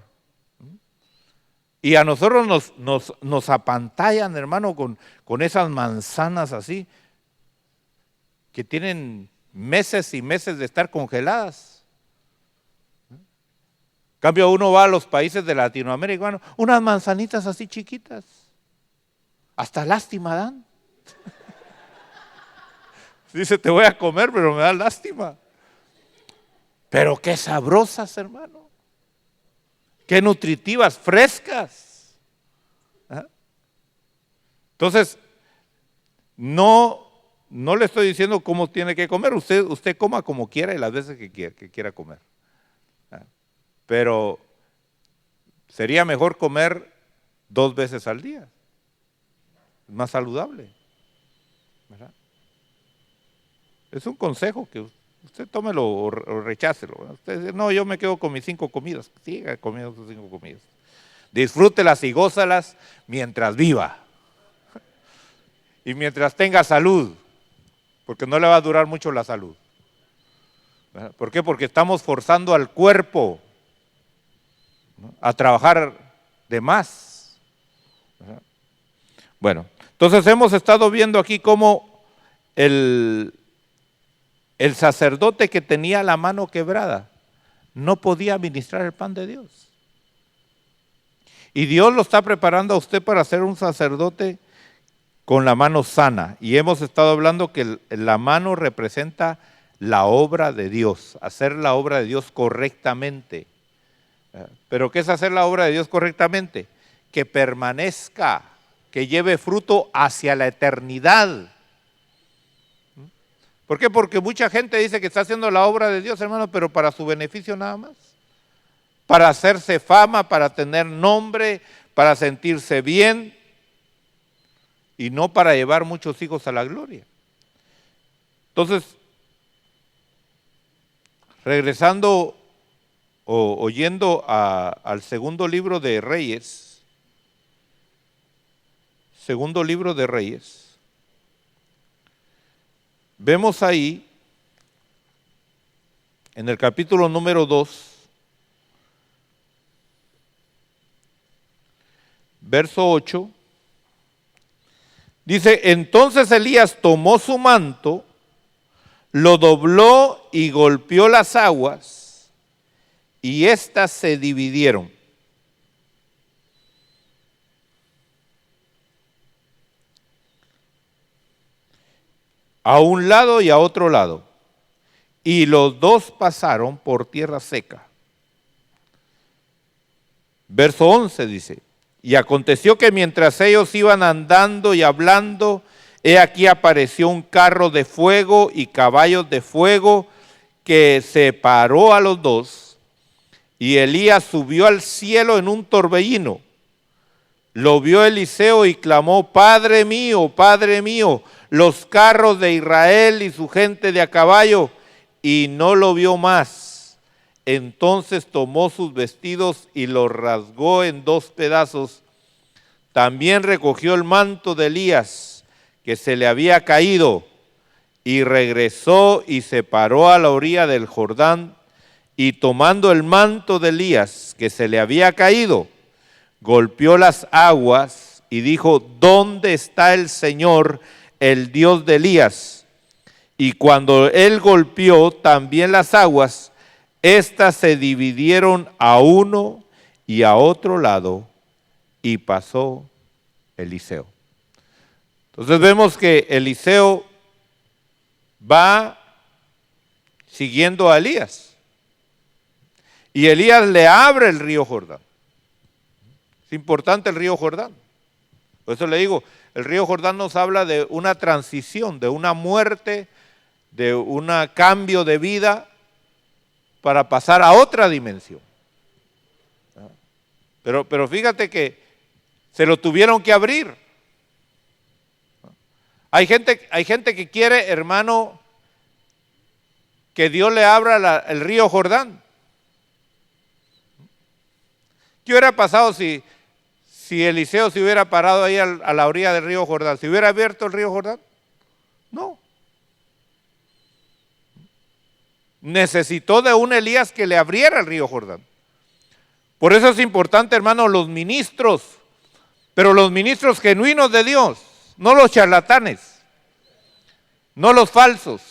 Y a nosotros nos apantallan, hermano, con esas manzanas así, que tienen meses y meses de estar congeladas. En cambio, uno va a los países de Latinoamérica, hermano, unas manzanitas así chiquitas. Hasta lástima dan. Dice, te voy a comer, pero me da lástima. Pero qué sabrosas, hermano. Qué nutritivas, frescas. Entonces, no le estoy diciendo cómo tiene que comer. Usted coma como quiera y las veces que quiera comer. Pero sería mejor comer 2 veces al día. Es más saludable. ¿Verdad? Es un consejo que usted tómelo o rechácelo. Usted dice, no, yo me quedo con mis 5 comidas. Siga comiendo sus 5 comidas. Disfrútelas y gózalas mientras viva. Y mientras tenga salud, porque no le va a durar mucho la salud. ¿Por qué? Porque estamos forzando al cuerpo, ¿no?, a trabajar de más. Bueno, entonces hemos estado viendo aquí cómo el sacerdote que tenía la mano quebrada no podía ministrar el pan de Dios. Y Dios lo está preparando a usted para ser un sacerdote con la mano sana. Y hemos estado hablando que la mano representa la obra de Dios, hacer la obra de Dios correctamente. ¿Pero qué es hacer la obra de Dios correctamente? Que permanezca, que lleve fruto hacia la eternidad. ¿Por qué? Porque mucha gente dice que está haciendo la obra de Dios, hermano, pero para su beneficio nada más. Para hacerse fama, para tener nombre, para sentirse bien y no para llevar muchos hijos a la gloria. Entonces, regresando o yendo al segundo libro de Reyes, vemos ahí, en el capítulo número 2, verso 8, dice, entonces Elías tomó su manto, lo dobló y golpeó las aguas, y éstas se dividieron. A un lado y a otro lado, y los dos pasaron por tierra seca. Verso 11 dice, y aconteció que mientras ellos iban andando y hablando, he aquí apareció un carro de fuego y caballos de fuego que separó a los dos, y Elías subió al cielo en un torbellino. Lo vio Eliseo y clamó, Padre mío, los carros de Israel y su gente de a caballo, y no lo vio más. Entonces tomó sus vestidos y los rasgó en 2 pedazos. También recogió el manto de Elías, que se le había caído, y regresó y se paró a la orilla del Jordán, y tomando el manto de Elías, que se le había caído, golpeó las aguas y dijo, ¿dónde está el Señor, el Dios de Elías? Y cuando él golpeó también las aguas, éstas se dividieron a uno y a otro lado, y pasó Eliseo. Entonces vemos que Eliseo va siguiendo a Elías, y Elías le abre el río Jordán. Es importante el río Jordán. Por eso le digo, el río Jordán nos habla de una transición, de una muerte, de un cambio de vida para pasar a otra dimensión. Pero fíjate que se lo tuvieron que abrir. Hay gente que quiere, hermano, que Dios le abra el río Jordán. ¿Qué hubiera pasado si Eliseo se hubiera parado ahí a la orilla del río Jordán? ¿Se hubiera abierto el río Jordán? No. Necesitó de un Elías que le abriera el río Jordán. Por eso es importante, hermano, los ministros, pero los ministros genuinos de Dios, no los charlatanes, no los falsos.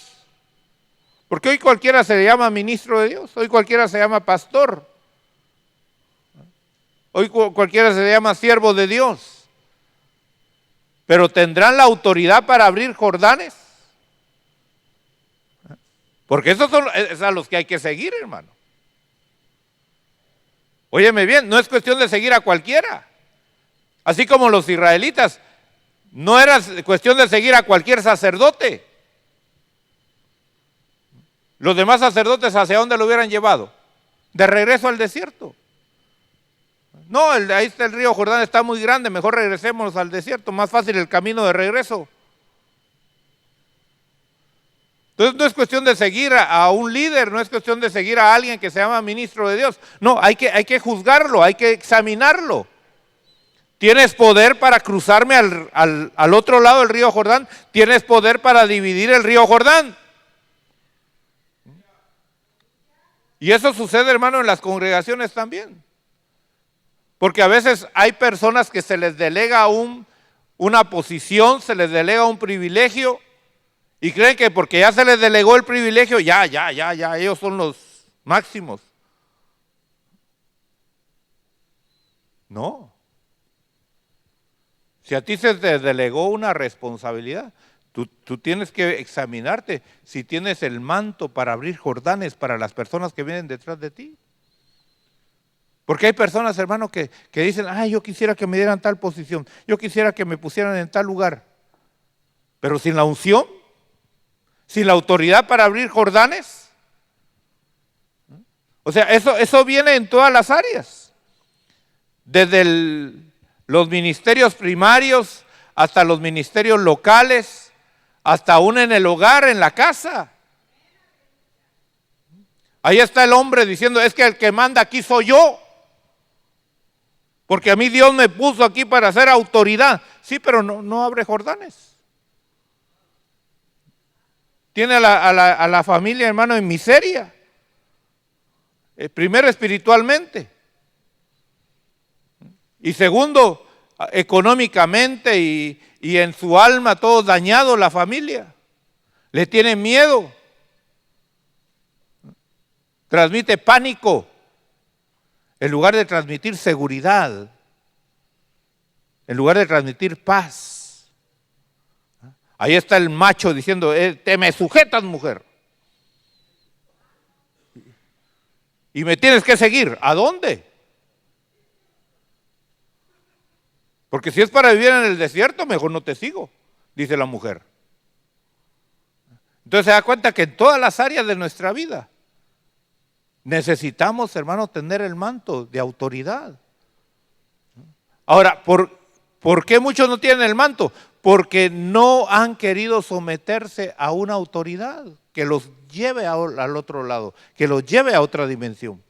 Porque hoy cualquiera se le llama ministro de Dios, hoy cualquiera se llama pastor. Hoy cualquiera se llama siervo de Dios, pero ¿tendrán la autoridad para abrir Jordanes? Porque esos son a los que hay que seguir, hermano. Óyeme bien, no es cuestión de seguir a cualquiera. Así como los israelitas, no era cuestión de seguir a cualquier sacerdote. Los demás sacerdotes, ¿hacia dónde lo hubieran llevado? De regreso al desierto. No, ahí está el río Jordán, está muy grande, mejor regresemos al desierto, más fácil el camino de regreso. Entonces no es cuestión de seguir a un líder, no es cuestión de seguir a alguien que se llama ministro de Dios. No, hay que juzgarlo, hay que examinarlo. ¿Tienes poder para cruzarme al otro lado del río Jordán? ¿Tienes poder para dividir el río Jordán? Y eso sucede, hermano, en las congregaciones también. Porque a veces hay personas que se les delega una posición, se les delega un privilegio y creen que porque ya se les delegó el privilegio, ya, ellos son los máximos. No. Si a ti se te delegó una responsabilidad, tú tienes que examinarte si tienes el manto para abrir Jordanes para las personas que vienen detrás de ti. Porque hay personas, hermano, que dicen, ay, yo quisiera que me dieran tal posición, yo quisiera que me pusieran en tal lugar. Pero sin la unción, sin la autoridad para abrir Jordanes. O sea, eso viene en todas las áreas. Desde los ministerios primarios hasta los ministerios locales, hasta aún en el hogar, en la casa. Ahí está el hombre diciendo, es que el que manda aquí soy yo. Porque a mí Dios me puso aquí para ser autoridad. Sí, pero no abre Jordanes. Tiene a la familia, hermano, en miseria. Primero espiritualmente. Y segundo, económicamente y en su alma todo dañado la familia. Le tiene miedo. Transmite pánico. En lugar de transmitir seguridad, en lugar de transmitir paz. Ahí está el macho diciendo, te me sujetas, mujer. Y me tienes que seguir. ¿A dónde? Porque si es para vivir en el desierto, mejor no te sigo, dice la mujer. Entonces se da cuenta que en todas las áreas de nuestra vida necesitamos, hermano, tener el manto de autoridad. Ahora, ¿por qué muchos no tienen el manto? Porque no han querido someterse a una autoridad que los lleve al otro lado, que los lleve a otra dimensión.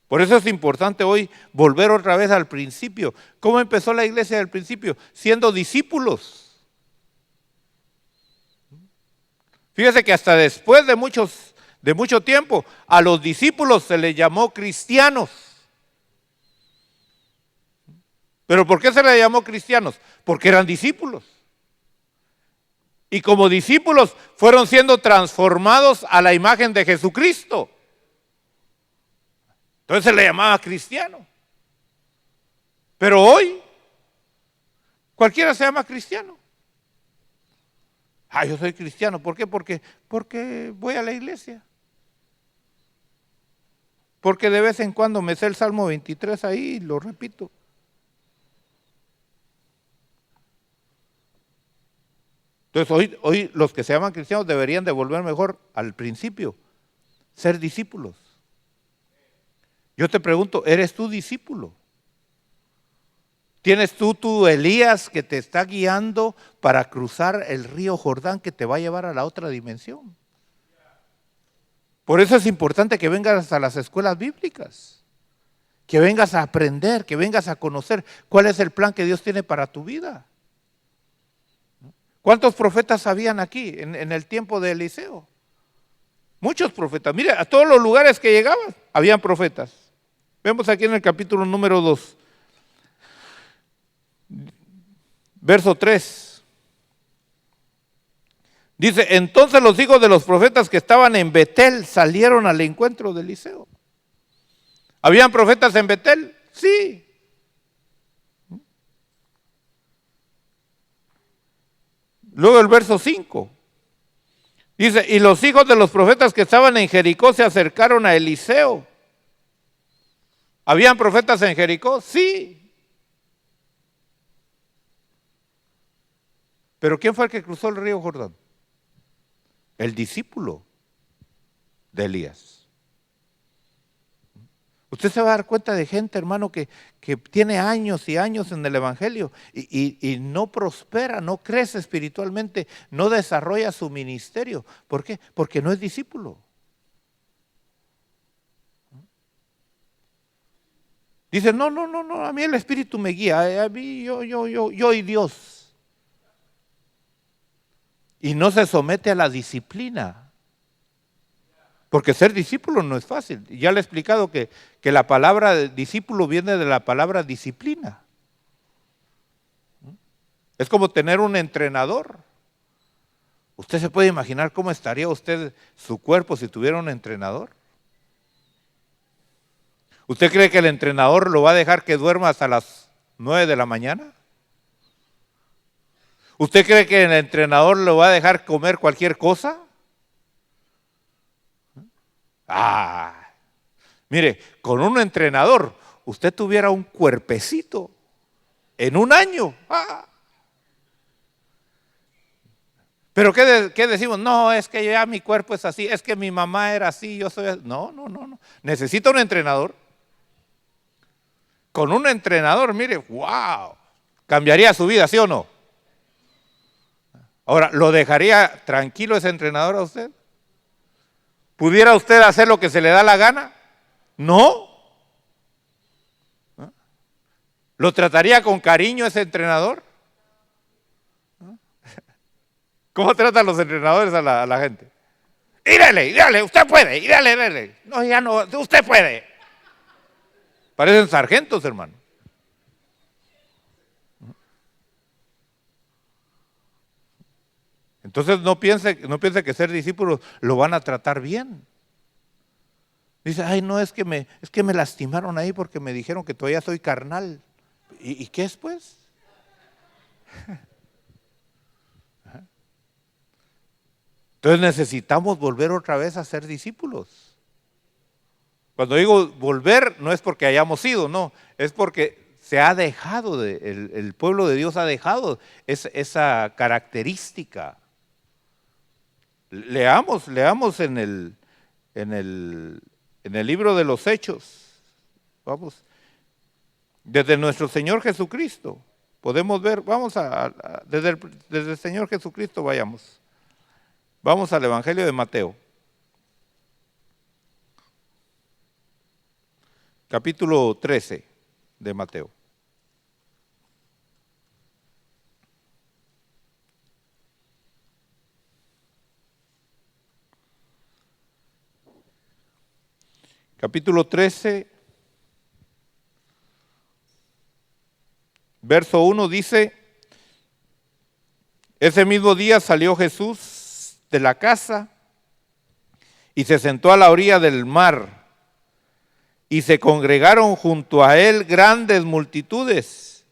Por eso es importante hoy volver otra vez al principio. ¿Cómo empezó la iglesia del principio? Siendo discípulos. Fíjese que hasta después de mucho tiempo, a los discípulos se les llamó cristianos. ¿Pero por qué se les llamó cristianos? Porque eran discípulos. Y como discípulos fueron siendo transformados a la imagen de Jesucristo. Entonces se le llamaba cristiano. Pero hoy, cualquiera se llama cristiano. Yo soy cristiano. ¿Por qué? Porque voy a la iglesia. Porque de vez en cuando me sé el Salmo 23 ahí y lo repito. Entonces hoy los que se llaman cristianos deberían de volver mejor al principio, ser discípulos. Yo te pregunto, ¿eres tú discípulo? ¿Tienes tú tu Elías que te está guiando para cruzar el río Jordán que te va a llevar a la otra dimensión? Por eso es importante que vengas a las escuelas bíblicas, que vengas a aprender, que vengas a conocer cuál es el plan que Dios tiene para tu vida. ¿Cuántos profetas habían aquí en el tiempo de Eliseo? Muchos profetas. Mire, a todos los lugares que llegaban, habían profetas. Vemos aquí en el capítulo número 2. Verso 3. Dice, entonces los hijos de los profetas que estaban en Betel salieron al encuentro de Eliseo. ¿Habían profetas en Betel? Sí. Luego el verso 5. Dice, y los hijos de los profetas que estaban en Jericó se acercaron a Eliseo. ¿Habían profetas en Jericó? Sí. ¿Pero quién fue el que cruzó el río Jordán? El discípulo de Elías. Usted se va a dar cuenta de gente, hermano, que tiene años y años en el Evangelio y no prospera, no crece espiritualmente, no desarrolla su ministerio. ¿Por qué? Porque no es discípulo. Dice, no, a mí el Espíritu me guía, a mí yo y Dios. Y no se somete a la disciplina. Porque ser discípulo no es fácil. Ya le he explicado que la palabra discípulo viene de la palabra disciplina. Es como tener un entrenador. ¿Usted se puede imaginar cómo estaría usted, su cuerpo, si tuviera un entrenador? ¿Usted cree que el entrenador lo va a dejar que duerma hasta las 9 de la mañana? ¿Usted cree que el entrenador lo va a dejar comer cualquier cosa? Mire, con un entrenador, usted tuviera un cuerpecito en un año. Pero ¿qué decimos? No, es que ya mi cuerpo es así, es que mi mamá era así, yo soy así. No. Necesita un entrenador. Con un entrenador, mire, wow, cambiaría su vida, ¿sí o no? Ahora, ¿lo dejaría tranquilo ese entrenador a usted? ¿Pudiera usted hacer lo que se le da la gana? No. ¿Lo trataría con cariño ese entrenador? ¿Cómo tratan los entrenadores a la gente? Y dale, usted puede, y dale. No, ya no, usted puede. Parecen sargentos, hermano. Entonces no piense que ser discípulos lo van a tratar bien. Dice, ay, no, es que me lastimaron ahí porque me dijeron que todavía soy carnal. ¿Y qué es, pues? Entonces necesitamos volver otra vez a ser discípulos. Cuando digo volver, no es porque hayamos ido, no, es porque se ha dejado, el pueblo de Dios ha dejado esa característica. Leamos en el libro de los Hechos, vamos, desde nuestro Señor Jesucristo, podemos ver, vamos desde el Señor Jesucristo vamos al Evangelio de Mateo, capítulo 13 de Mateo. Capítulo 13, verso 1 dice, ese mismo día salió Jesús de la casa y se sentó a la orilla del mar y se congregaron junto a él grandes multitudes,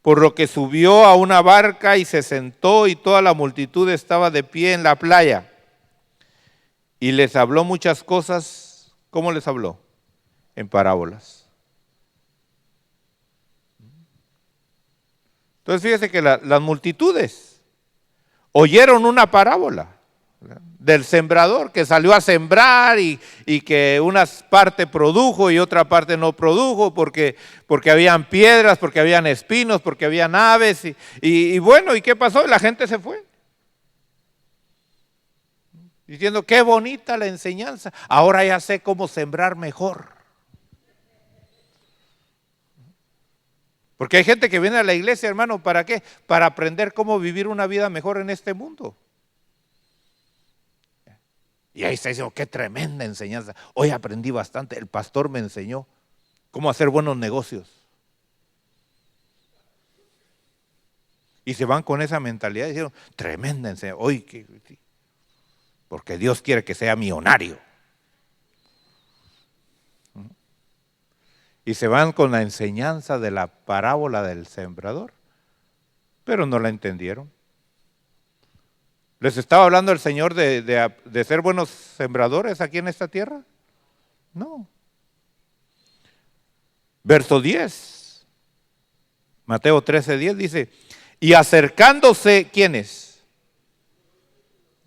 por lo que subió a una barca y se sentó y toda la multitud estaba de pie en la playa y les habló muchas cosas. ¿Cómo les habló? En parábolas. Entonces fíjese que las multitudes oyeron una parábola del sembrador que salió a sembrar y que una parte produjo y otra parte no produjo porque habían piedras, porque habían espinos, porque habían aves y bueno, ¿y qué pasó? La gente se fue. Diciendo, qué bonita la enseñanza, ahora ya sé cómo sembrar mejor. Porque hay gente que viene a la iglesia, hermano, ¿para qué? Para aprender cómo vivir una vida mejor en este mundo. Y ahí está diciendo, qué tremenda enseñanza. Hoy aprendí bastante, el pastor me enseñó cómo hacer buenos negocios. Y se van con esa mentalidad diciendo, tremenda enseñanza. Hoy porque Dios quiere que sea millonario. Y se van con la enseñanza de la parábola del sembrador, pero no la entendieron. ¿Les estaba hablando el Señor de ser buenos sembradores aquí en esta tierra? No. Verso 10, Mateo 13:10 dice, y acercándose, ¿quiénes?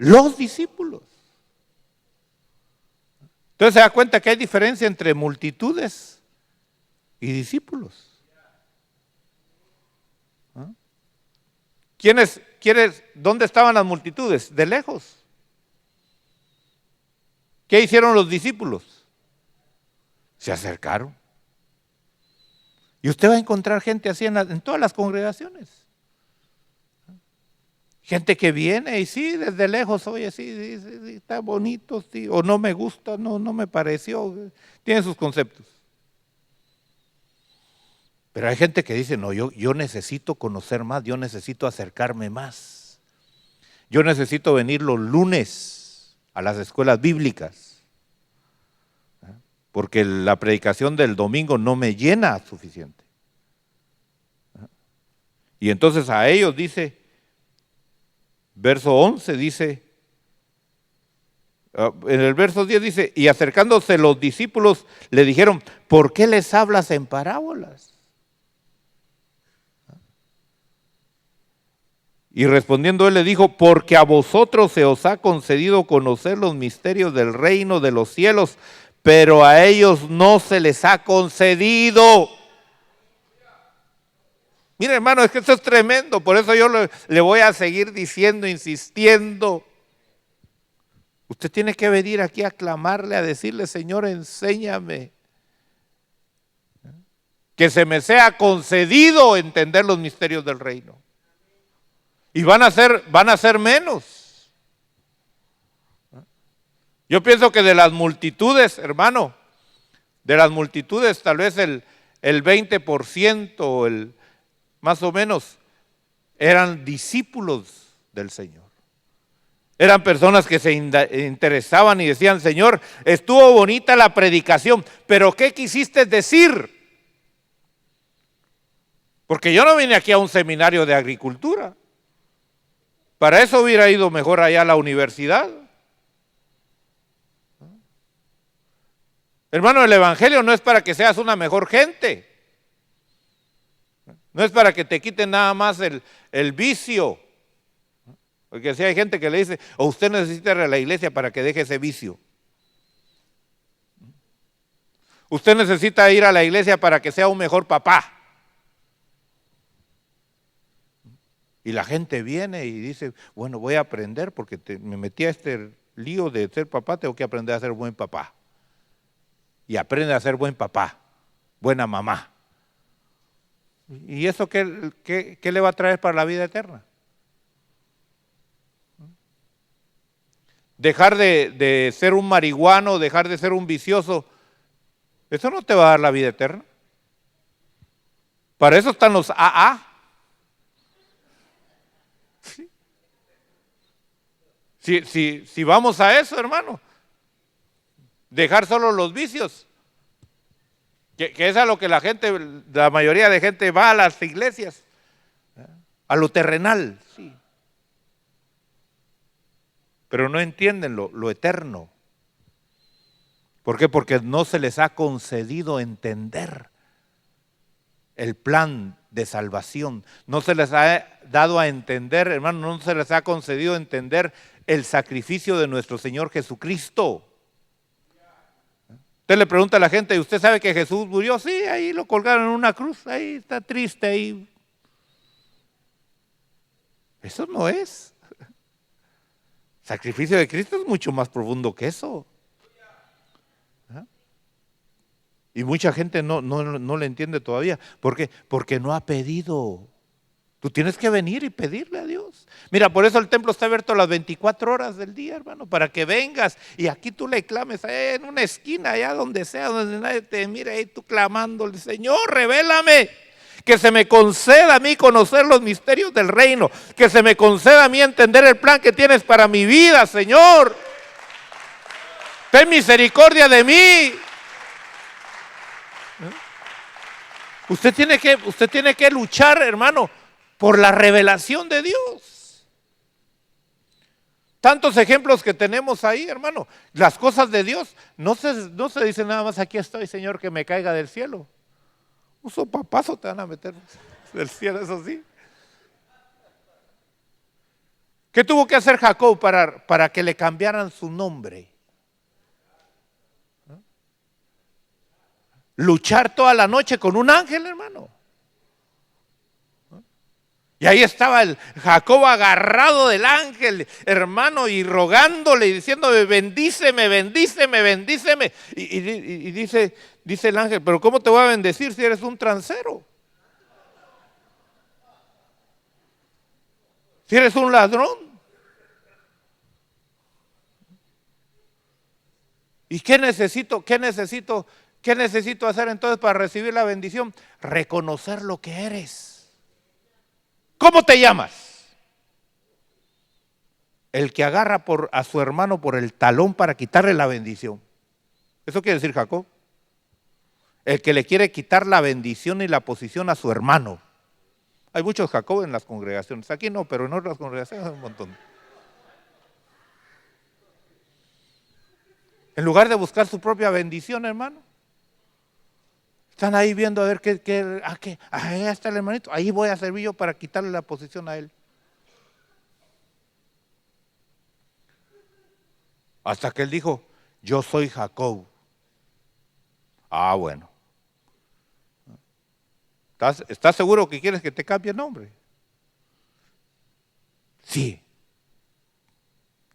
Los discípulos. Entonces se da cuenta que hay diferencia entre multitudes y discípulos. ¿Dónde estaban las multitudes? De lejos. ¿Qué hicieron los discípulos? Se acercaron. Y usted va a encontrar gente así en todas las congregaciones. Gente que viene y sí, desde lejos, oye, sí, está bonito, sí, o no me gusta, no me pareció, tiene sus conceptos. Pero hay gente que dice, no, yo necesito conocer más, yo necesito acercarme más. Yo necesito venir los lunes a las escuelas bíblicas, porque la predicación del domingo no me llena suficiente. Y entonces a ellos dice, verso 11 dice, en el verso 10 dice, y acercándose los discípulos le dijeron, ¿por qué les hablas en parábolas? Y respondiendo él le dijo, porque a vosotros se os ha concedido conocer los misterios del reino de los cielos, pero a ellos no se les ha concedido. Mire, hermano, es que esto es tremendo, por eso yo le voy a seguir diciendo, insistiendo. Usted tiene que venir aquí a clamarle, a decirle, Señor, enséñame. Que se me sea concedido entender los misterios del reino. Y van a ser menos. Yo pienso que de las multitudes, hermano, de las multitudes tal vez el 20%, más o menos, eran discípulos del Señor. Eran personas que se interesaban y decían, Señor, estuvo bonita la predicación, pero ¿qué quisiste decir? Porque yo no vine aquí a un seminario de agricultura. Para eso hubiera ido mejor allá a la universidad. Hermano, el evangelio no es para que seas una mejor gente. No es para que te quiten nada más el vicio. Porque si hay gente que le dice, o usted necesita ir a la iglesia para que deje ese vicio. Usted necesita ir a la iglesia para que sea un mejor papá. Y la gente viene y dice, bueno, voy a aprender porque me metí a este lío de ser papá, tengo que aprender a ser buen papá. Y aprende a ser buen papá, buena mamá. ¿Y eso qué le va a traer para la vida eterna? Dejar de ser un marihuano, dejar de ser un vicioso, eso no te va a dar la vida eterna. Para eso están los AA. Si vamos a eso, hermano, dejar solo los vicios, que es a lo que la mayoría de gente va a las iglesias, a lo terrenal, sí. Pero no entienden lo eterno. ¿Por qué? Porque no se les ha concedido entender el plan de salvación. No se les ha dado a entender, hermano, no se les ha concedido entender el sacrificio de nuestro Señor Jesucristo. Usted le pregunta a la gente, ¿y usted sabe que Jesús murió? Sí, ahí lo colgaron en una cruz, ahí está triste, ahí. Eso no es. El sacrificio de Cristo es mucho más profundo que eso. Y mucha gente no le entiende todavía. ¿Por qué? Porque no ha pedido. Tú tienes que venir y pedirle a Dios. Mira, por eso el templo está abierto las 24 horas del día, hermano, para que vengas y aquí tú le clames en una esquina, allá donde sea, donde nadie te mire, ahí tú clamándole, Señor, revélame, que se me conceda a mí conocer los misterios del reino, que se me conceda a mí entender el plan que tienes para mi vida, Señor. Ten misericordia de mí. Usted tiene que luchar, hermano, por la revelación de Dios. Tantos ejemplos que tenemos ahí, hermano. Las cosas de Dios no se dice nada más, aquí estoy, Señor, que me caiga del cielo. Un sopapazo te van a meter del cielo, eso sí. ¿Qué tuvo que hacer Jacob para que le cambiaran su nombre? luchar toda la noche con un ángel, hermano. Y ahí estaba el Jacob agarrado del ángel, hermano, y rogándole y diciéndole, bendíceme, bendíceme, bendíceme. Y dice el ángel, pero ¿cómo te voy a bendecir si eres un transero? Si eres un ladrón. ¿Y qué necesito hacer entonces para recibir la bendición? Reconocer lo que eres. ¿Cómo te llamas? El que agarra a su hermano por el talón para quitarle la bendición. Eso quiere decir Jacob. El que le quiere quitar la bendición y la posición a su hermano. Hay muchos Jacob en las congregaciones. Aquí no, pero en otras congregaciones hay un montón. En lugar de buscar su propia bendición, hermano. Están ahí viendo a ver ahí está el hermanito, ahí voy a servir yo para quitarle la posición a él. Hasta que él dijo, yo soy Jacob. Ah, bueno. ¿Estás seguro que quieres que te cambie el nombre? Sí.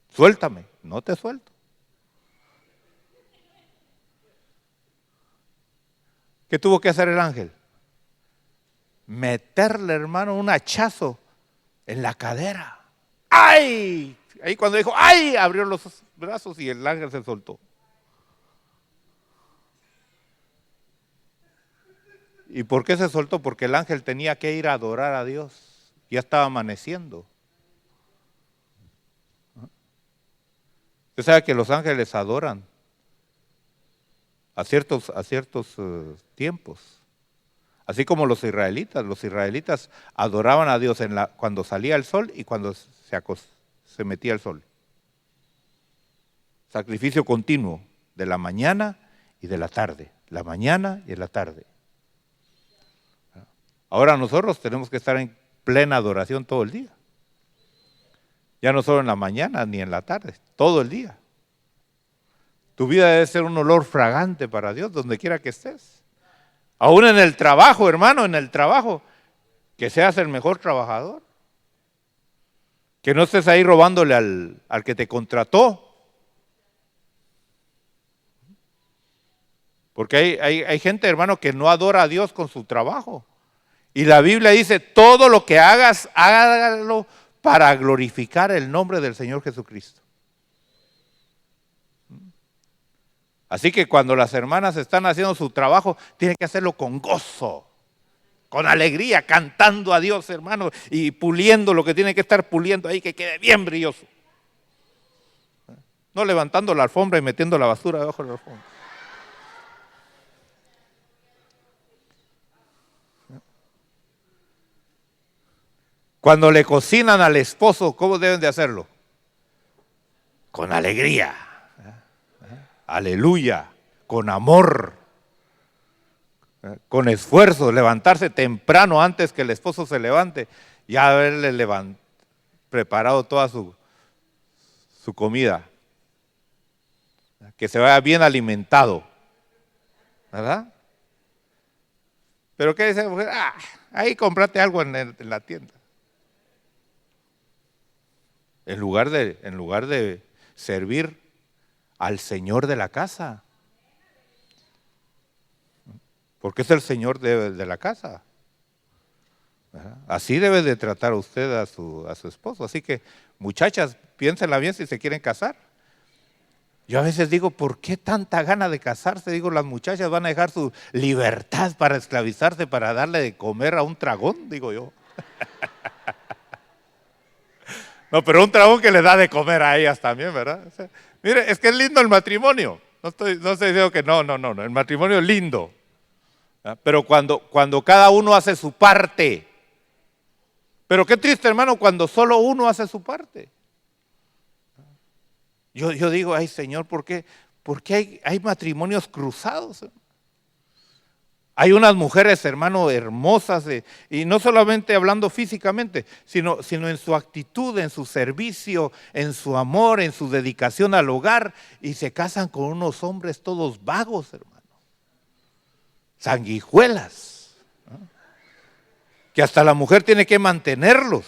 Suéltame, no te suelto. ¿Qué tuvo que hacer el ángel? Meterle, hermano, un hachazo en la cadera. ¡Ay! Ahí cuando dijo, ¡ay! Abrió los brazos y el ángel se soltó. ¿Y por qué se soltó? Porque el ángel tenía que ir a adorar a Dios. Ya estaba amaneciendo. Usted sabe que los ángeles adoran a ciertos tiempos. Así como los israelitas adoraban a Dios cuando salía el sol y cuando se metía el sol. Sacrificio continuo de la mañana y de la tarde, la mañana y de la tarde. Ahora nosotros tenemos que estar en plena adoración todo el día. Ya no solo en la mañana ni en la tarde, todo el día. Tu vida debe ser un olor fragante para Dios donde quiera que estés. Aún en el trabajo, hermano, en el trabajo, que seas el mejor trabajador. Que no estés ahí robándole al que te contrató. Porque hay gente, hermano, que no adora a Dios con su trabajo. Y la Biblia dice, todo lo que hagas, hágalo para glorificar el nombre del Señor Jesucristo. Así que cuando las hermanas están haciendo su trabajo, tienen que hacerlo con gozo, con alegría, cantando a Dios, hermano, y puliendo lo que tiene que estar puliendo ahí, que quede bien brilloso. No levantando la alfombra y metiendo la basura debajo de la alfombra. Cuando le cocinan al esposo, ¿cómo deben de hacerlo? Con alegría. Aleluya, con amor, con esfuerzo, levantarse temprano antes que el esposo se levante, ya haberle preparado toda su comida, que se vaya bien alimentado, ¿verdad? Pero ¿qué dice la mujer? Ahí cómprate algo en la tienda. En lugar de servir al Señor de la casa. Porque es el Señor de la casa. Así debe de tratar usted a su esposo. Así que, muchachas, piénsenla bien si se quieren casar. Yo a veces digo, ¿por qué tanta gana de casarse? Digo, las muchachas van a dejar su libertad para esclavizarse, para darle de comer a un dragón, digo yo. No, pero un dragón que le da de comer a ellas también, ¿verdad? O sea, mire, es que es lindo el matrimonio. No estoy diciendo que no. El matrimonio es lindo. Pero cuando cada uno hace su parte. Pero qué triste, hermano, cuando solo uno hace su parte. Yo digo, ay Señor, ¿por qué hay matrimonios cruzados? Hay unas mujeres, hermano, hermosas, y no solamente hablando físicamente, sino en su actitud, en su servicio, en su amor, en su dedicación al hogar, y se casan con unos hombres todos vagos, hermano. sanguijuelas, ¿no? Que hasta la mujer tiene que mantenerlos,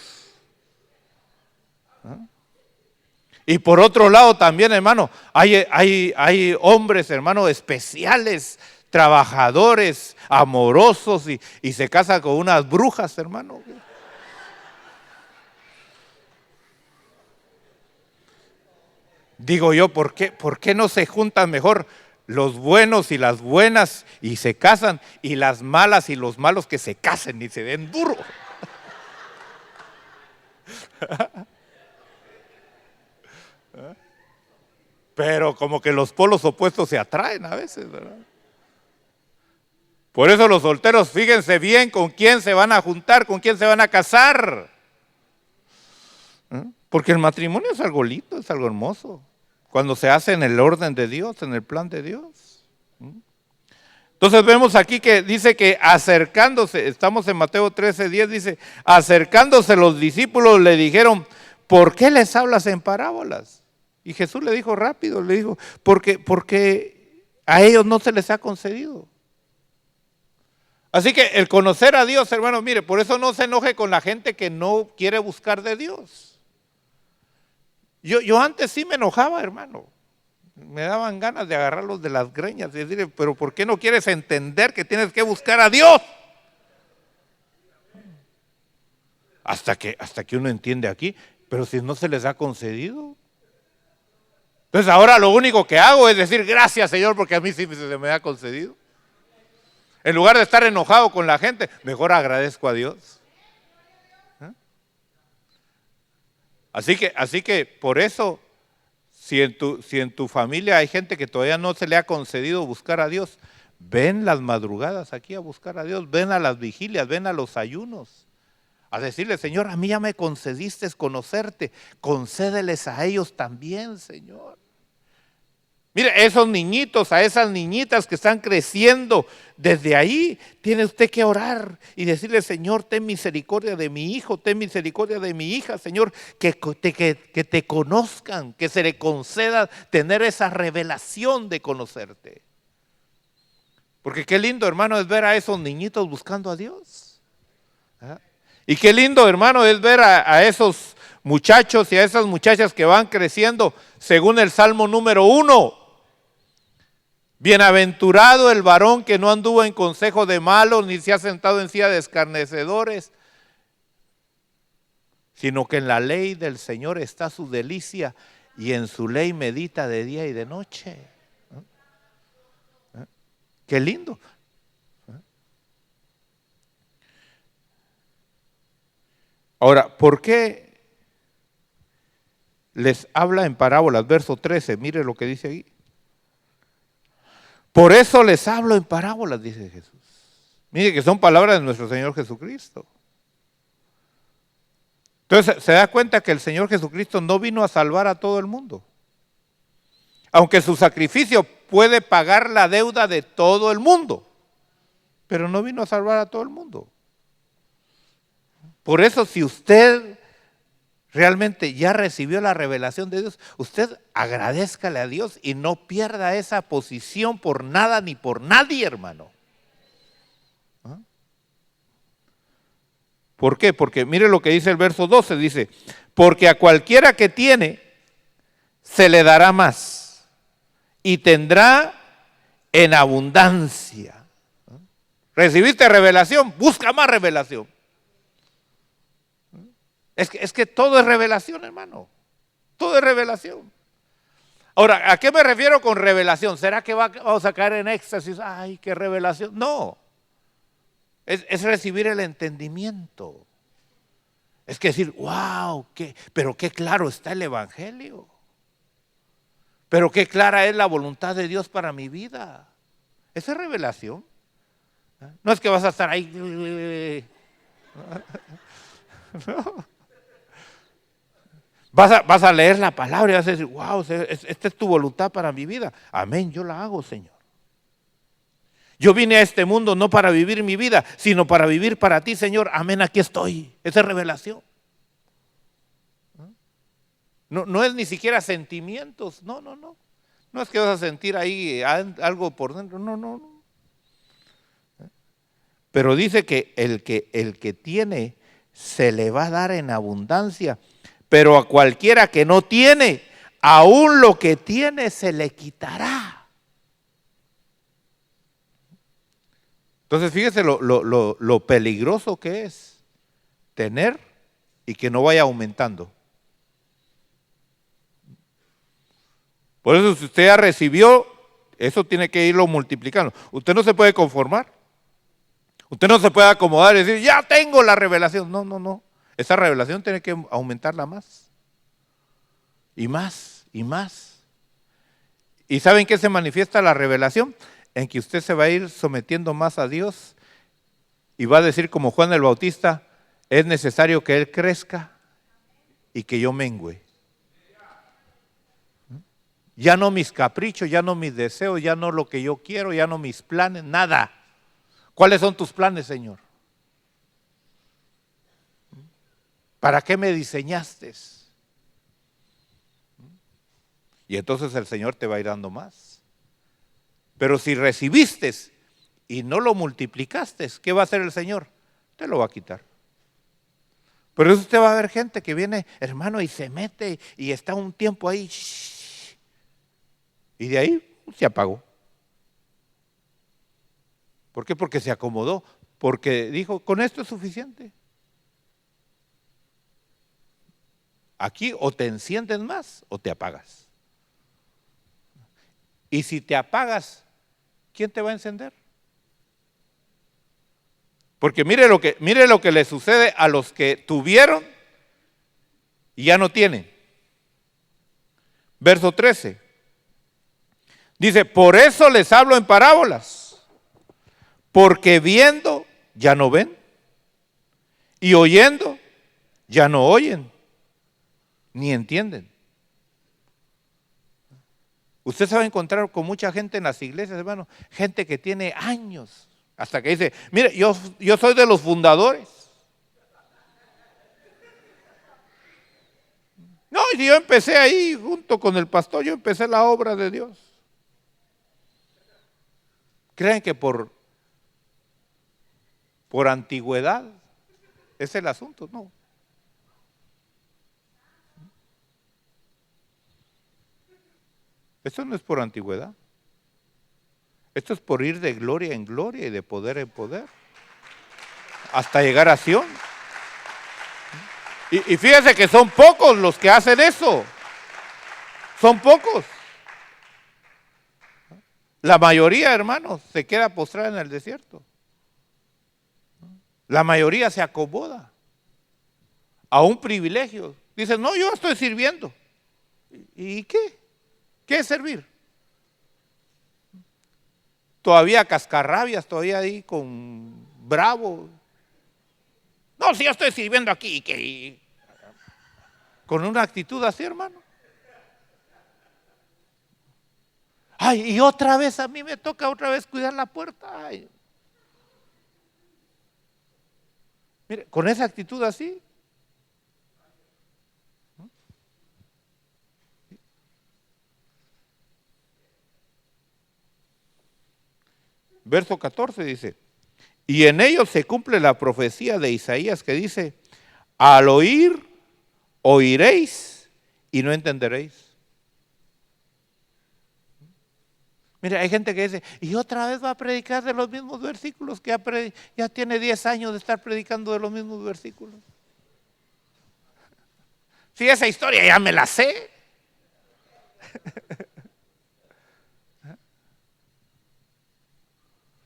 ¿no? Y por otro lado también, hermano, hay hombres, hermano, especiales, trabajadores, amorosos y se casan con unas brujas, hermano. Digo yo, ¿por qué no se juntan mejor los buenos y las buenas y se casan, y las malas y los malos que se casen y se den duro? Pero como que los polos opuestos se atraen a veces, ¿verdad? Por eso los solteros, fíjense bien con quién se van a juntar, con quién se van a casar. Porque el matrimonio es algo lindo, es algo hermoso, cuando se hace en el orden de Dios, en el plan de Dios. Entonces vemos aquí que dice que acercándose, estamos en Mateo 13:10, dice, acercándose los discípulos le dijeron, ¿por qué les hablas en parábolas? Y Jesús le dijo rápido, le dijo, porque a ellos no se les ha concedido. Así que el conocer a Dios, hermano, mire, por eso no se enoje con la gente que no quiere buscar de Dios. Yo antes sí me enojaba, hermano. Me daban ganas de agarrarlos de las greñas y decirle, pero ¿por qué no quieres entender que tienes que buscar a Dios? Hasta que uno entiende aquí, pero si no se les ha concedido. Entonces ahora lo único que hago es decir, gracias Señor, porque a mí sí se me ha concedido. En lugar de estar enojado con la gente, mejor agradezco a Dios. Así que por eso, si en tu familia hay gente que todavía no se le ha concedido buscar a Dios, ven las madrugadas aquí a buscar a Dios, ven a las vigilias, ven a los ayunos, a decirle, Señor, a mí ya me concediste conocerte, concédeles a ellos también, Señor. Mire, esos niñitos, a esas niñitas que están creciendo, desde ahí tiene usted que orar y decirle, Señor, ten misericordia de mi hijo, ten misericordia de mi hija, Señor, que te conozcan, que se le conceda tener esa revelación de conocerte. Porque qué lindo, hermano, es ver a esos niñitos buscando a Dios. ¿Ah? Y qué lindo, hermano, es ver a esos muchachos y a esas muchachas que van creciendo según el Salmo número 1. Bienaventurado el varón que no anduvo en consejo de malos, ni se ha sentado en silla de escarnecedores, sino que en la ley del Señor está su delicia y en su ley medita de día y de noche. Qué lindo. Ahora, ¿por qué les habla en parábolas? Verso 13, mire lo que dice ahí. Por eso les hablo en parábolas, dice Jesús. Mire que son palabras de nuestro Señor Jesucristo. Entonces se da cuenta que el Señor Jesucristo no vino a salvar a todo el mundo. Aunque su sacrificio puede pagar la deuda de todo el mundo, pero no vino a salvar a todo el mundo. Por eso, si usted realmente ya recibió la revelación de Dios, usted agradézcale a Dios y no pierda esa posición por nada ni por nadie, hermano. ¿Ah? ¿Por qué? Porque mire lo que dice el verso 12, dice, porque a cualquiera que tiene, se le dará más y tendrá en abundancia. ¿Ah? ¿Recibiste revelación? Busca más revelación. Es que todo es revelación, hermano. Todo es revelación. Ahora, ¿a qué me refiero con revelación? ¿Será que vamos a caer en éxtasis? Ay, qué revelación. No. Es recibir el entendimiento. Es que decir, wow, pero qué claro está el Evangelio. Pero qué clara es la voluntad de Dios para mi vida. Esa es revelación. No es que vas a estar ahí. No. Vas a leer la palabra y vas a decir, wow, esta es tu voluntad para mi vida. Amén, yo la hago, Señor. Yo vine a este mundo no para vivir mi vida, sino para vivir para ti, Señor. Amén, aquí estoy. Esa es revelación. No es ni siquiera sentimientos, no. No es que vas a sentir ahí algo por dentro, no. Pero dice que el que tiene se le va a dar en abundancia, pero a cualquiera que no tiene, aún lo que tiene se le quitará. Entonces fíjese lo peligroso que es tener y que no vaya aumentando. Por eso si usted ya recibió, eso tiene que irlo multiplicando. Usted no se puede conformar. Usted no se puede acomodar y decir, ya tengo la revelación. No, no, no. Esa revelación tiene que aumentarla más. Y más, y más. ¿Y saben qué se manifiesta la revelación? En que usted se va a ir sometiendo más a Dios y va a decir como Juan el Bautista, es necesario que Él crezca y que yo mengüe. Ya no mis caprichos, ya no mis deseos, ya no lo que yo quiero, ya no mis planes, nada. ¿Cuáles son tus planes, Señor? ¿Para qué me diseñaste? Y entonces el Señor te va a ir dando más. Pero si recibiste y no lo multiplicaste, ¿qué va a hacer el Señor? Te lo va a quitar. Por eso usted va a ver gente que viene, hermano, y se mete y está un tiempo ahí. Y de ahí se apagó. ¿Por qué? Porque se acomodó, porque dijo, con esto es suficiente. Aquí o te enciendes más o te apagas. Y si te apagas, ¿quién te va a encender? Porque mire lo que le sucede a los que tuvieron y ya no tienen. Verso 13. Dice, por eso les hablo en parábolas. Porque viendo ya no ven y oyendo ya no oyen ni entienden. Usted se va a encontrar con mucha gente en las iglesias, hermano, gente que tiene años, hasta que dice, mire, yo soy de los fundadores. No, y yo empecé ahí junto con el pastor, yo empecé la obra de Dios. ¿Creen que por antigüedad es el asunto? No. Esto no es por antigüedad. Esto es por ir de gloria en gloria y de poder en poder. Hasta llegar a Sión. Y fíjense que son pocos los que hacen eso. Son pocos. La mayoría, hermanos, se queda postrada en el desierto. La mayoría se acomoda a un privilegio. Dicen, no, yo estoy sirviendo. ¿Y qué? ¿Qué es servir? Todavía cascarrabias, todavía ahí con bravo. No, si yo estoy sirviendo aquí, ¿qué? Con una actitud así, hermano. Ay, y otra vez a mí me toca otra vez cuidar la puerta. Ay. Mire, con esa actitud así. Verso 14 dice, y en ellos se cumple la profecía de Isaías que dice, al oír, oiréis y no entenderéis. Mire, hay gente que dice, y otra vez va a predicar de los mismos versículos que ya tiene 10 años de estar predicando de los mismos versículos. Sí, esa historia ya me la sé.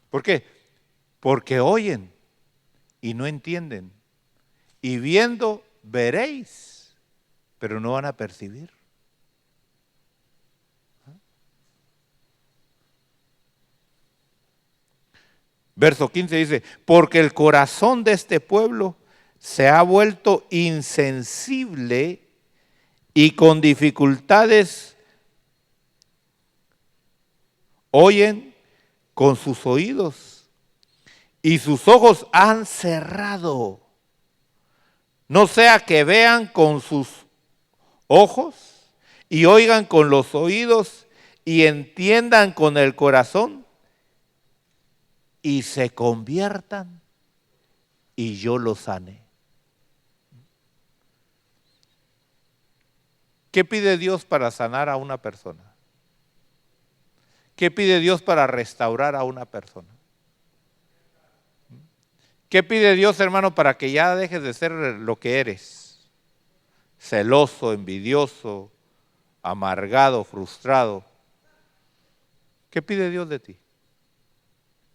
¿Por qué? Porque oyen y no entienden. Y viendo, veréis, pero no van a percibir. Verso 15 dice, porque el corazón de este pueblo se ha vuelto insensible y con dificultades oyen con sus oídos y sus ojos han cerrado. No sea que vean con sus ojos y oigan con los oídos y entiendan con el corazón y se conviertan y yo lo sane. ¿Qué pide Dios para sanar a una persona? ¿Qué pide Dios para restaurar a una persona? ¿Qué pide Dios, hermano, para que ya dejes de ser lo que eres? Celoso, envidioso, amargado, frustrado. ¿Qué pide Dios de ti?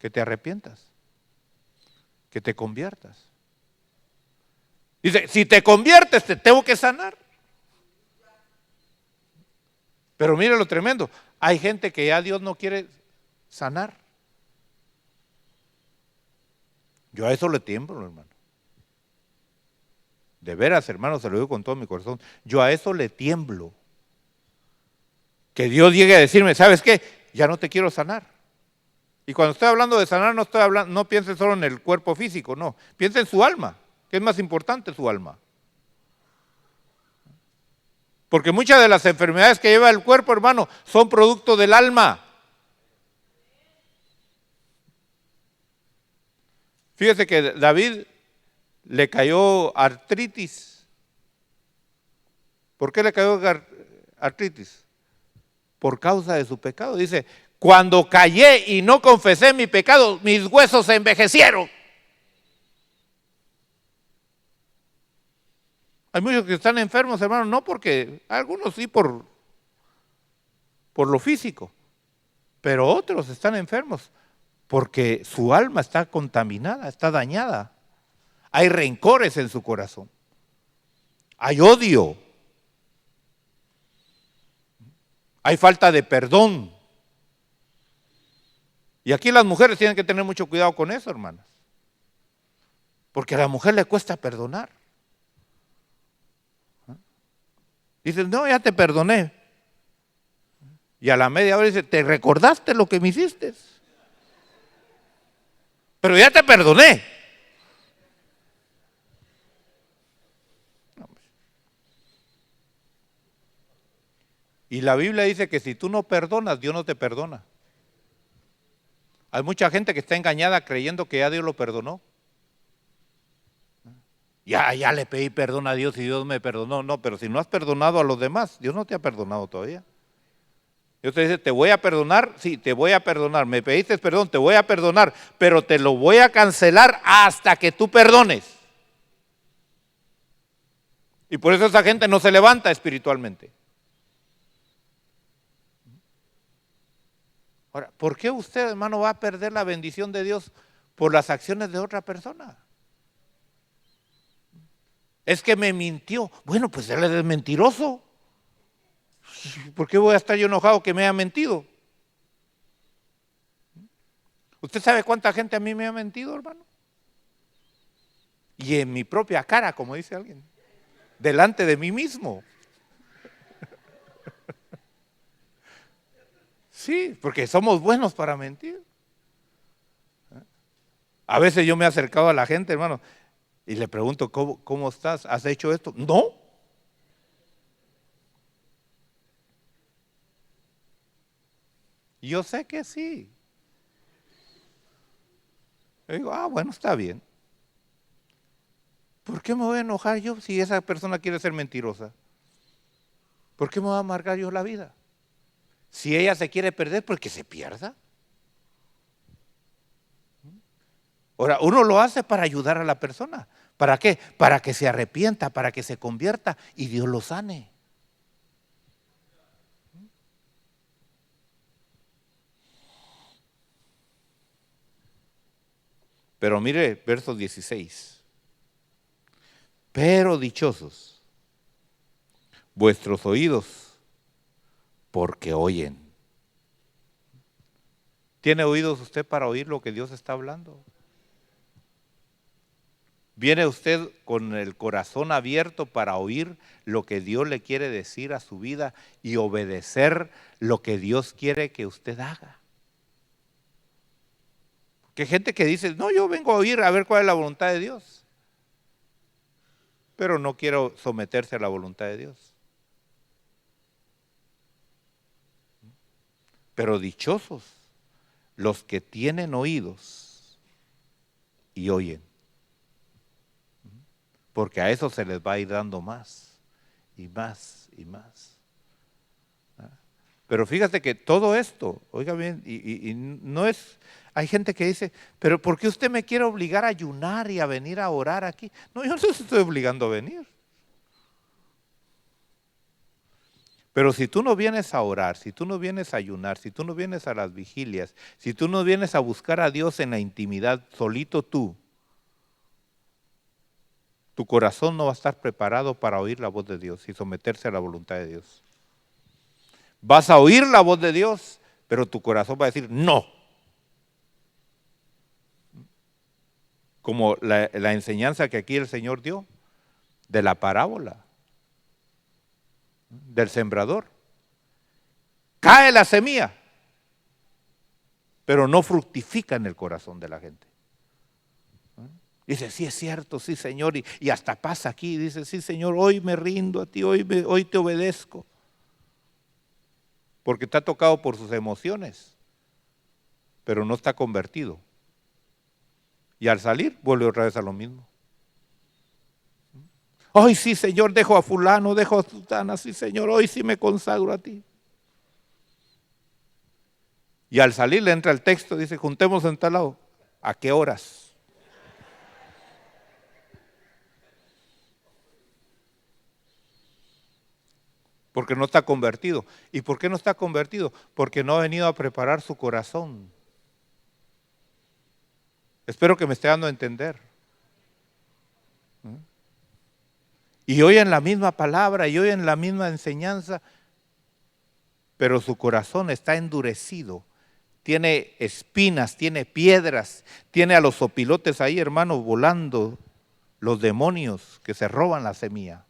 Que te arrepientas, que te conviertas. Dice, si te conviertes te tengo que sanar. Pero mire lo tremendo, hay gente que ya Dios no quiere sanar. Yo a eso le tiemblo, hermano. De veras, hermano, se lo digo con todo mi corazón. Yo a eso le tiemblo. Que Dios llegue a decirme, ¿sabes qué? Ya no te quiero sanar. Y cuando estoy hablando de sanar, no estoy hablando, no piense solo en el cuerpo físico, no. Piense en su alma, que es más importante su alma. Porque muchas de las enfermedades que lleva el cuerpo, hermano, son producto del alma. Fíjese que David le cayó artritis. ¿Por qué le cayó artritis? Por causa de su pecado. Dice, cuando callé y no confesé mi pecado, mis huesos se envejecieron. Hay muchos que están enfermos, hermano, no porque, algunos sí por lo físico, pero otros están enfermos porque su alma está contaminada, está dañada. Hay rencores en su corazón, hay odio, hay falta de perdón. Y aquí las mujeres tienen que tener mucho cuidado con eso, hermanas, porque a la mujer le cuesta perdonar. Dicen, no, ya te perdoné. Y a la media hora dice, ¿te recordaste lo que me hiciste? Pero ya te perdoné. Y la Biblia dice que si tú no perdonas, Dios no te perdona. Hay mucha gente que está engañada creyendo que ya Dios lo perdonó. Ya le pedí perdón a Dios y Dios me perdonó. No, pero si no has perdonado a los demás, Dios no te ha perdonado todavía. Dios te dice, te voy a perdonar, sí, te voy a perdonar. Me pediste perdón, te voy a perdonar, pero te lo voy a cancelar hasta que tú perdones. Y por eso esa gente no se levanta espiritualmente. Ahora, ¿por qué usted, hermano, va a perder la bendición de Dios por las acciones de otra persona? Es que me mintió. Bueno, pues él es mentiroso. ¿Por qué voy a estar yo enojado que me haya mentido? ¿Usted sabe cuánta gente a mí me ha mentido, hermano? Y en mi propia cara, como dice alguien, delante de mí mismo. Sí, porque somos buenos para mentir. A veces yo me he acercado a la gente, hermano, y le pregunto, ¿cómo estás? ¿Has hecho esto? No. Yo sé que sí. Yo digo, bueno, está bien. ¿Por qué me voy a enojar yo si esa persona quiere ser mentirosa? ¿Por qué me voy a amargar yo la vida? Si ella se quiere perder, pues que se pierda. Ahora, uno lo hace para ayudar a la persona. ¿Para qué? Para que se arrepienta, para que se convierta y Dios lo sane. Pero mire, verso 16. Pero dichosos vuestros oídos, porque oyen. ¿Tiene oídos usted para oír lo que Dios está hablando? ¿Viene usted con el corazón abierto para oír lo que Dios le quiere decir a su vida y obedecer lo que Dios quiere que usted haga? Que hay gente que dice, no, yo vengo a oír a ver cuál es la voluntad de Dios, pero no quiero someterse a la voluntad de Dios. Pero dichosos los que tienen oídos y oyen. porque a eso se les va a ir dando más y más y más. Pero fíjate que todo esto, oiga bien, y no es, hay gente que dice, pero ¿por qué usted me quiere obligar a ayunar y a venir a orar aquí? No, yo no te estoy obligando a venir. Pero si tú no vienes a orar, si tú no vienes a ayunar, si tú no vienes a las vigilias, si tú no vienes a buscar a Dios en la intimidad, solito tú, tu corazón no va a estar preparado para oír la voz de Dios y someterse a la voluntad de Dios. Vas a oír la voz de Dios, pero tu corazón va a decir no. Como la enseñanza que aquí el Señor dio de la parábola del sembrador. Cae la semilla, pero no fructifica en el corazón de la gente. Dice, sí es cierto, sí Señor, y hasta pasa aquí, dice, sí Señor, hoy me rindo a ti, hoy te obedezco. Porque está tocado por sus emociones, pero no está convertido. Y al salir, vuelve otra vez a lo mismo. Hoy sí Señor, dejo a fulano, dejo a sultana, sí Señor, hoy sí me consagro a ti. Y al salir le entra el texto, dice, juntemos en tal lado. ¿A qué horas? Porque no está convertido. ¿Y por qué no está convertido? Porque no ha venido a preparar su corazón. Espero que me esté dando a entender. Y oyen la misma palabra y oyen la misma enseñanza, pero su corazón está endurecido. Tiene espinas, tiene piedras, tiene a los opilotes ahí, hermanos, volando, los demonios que se roban la semilla.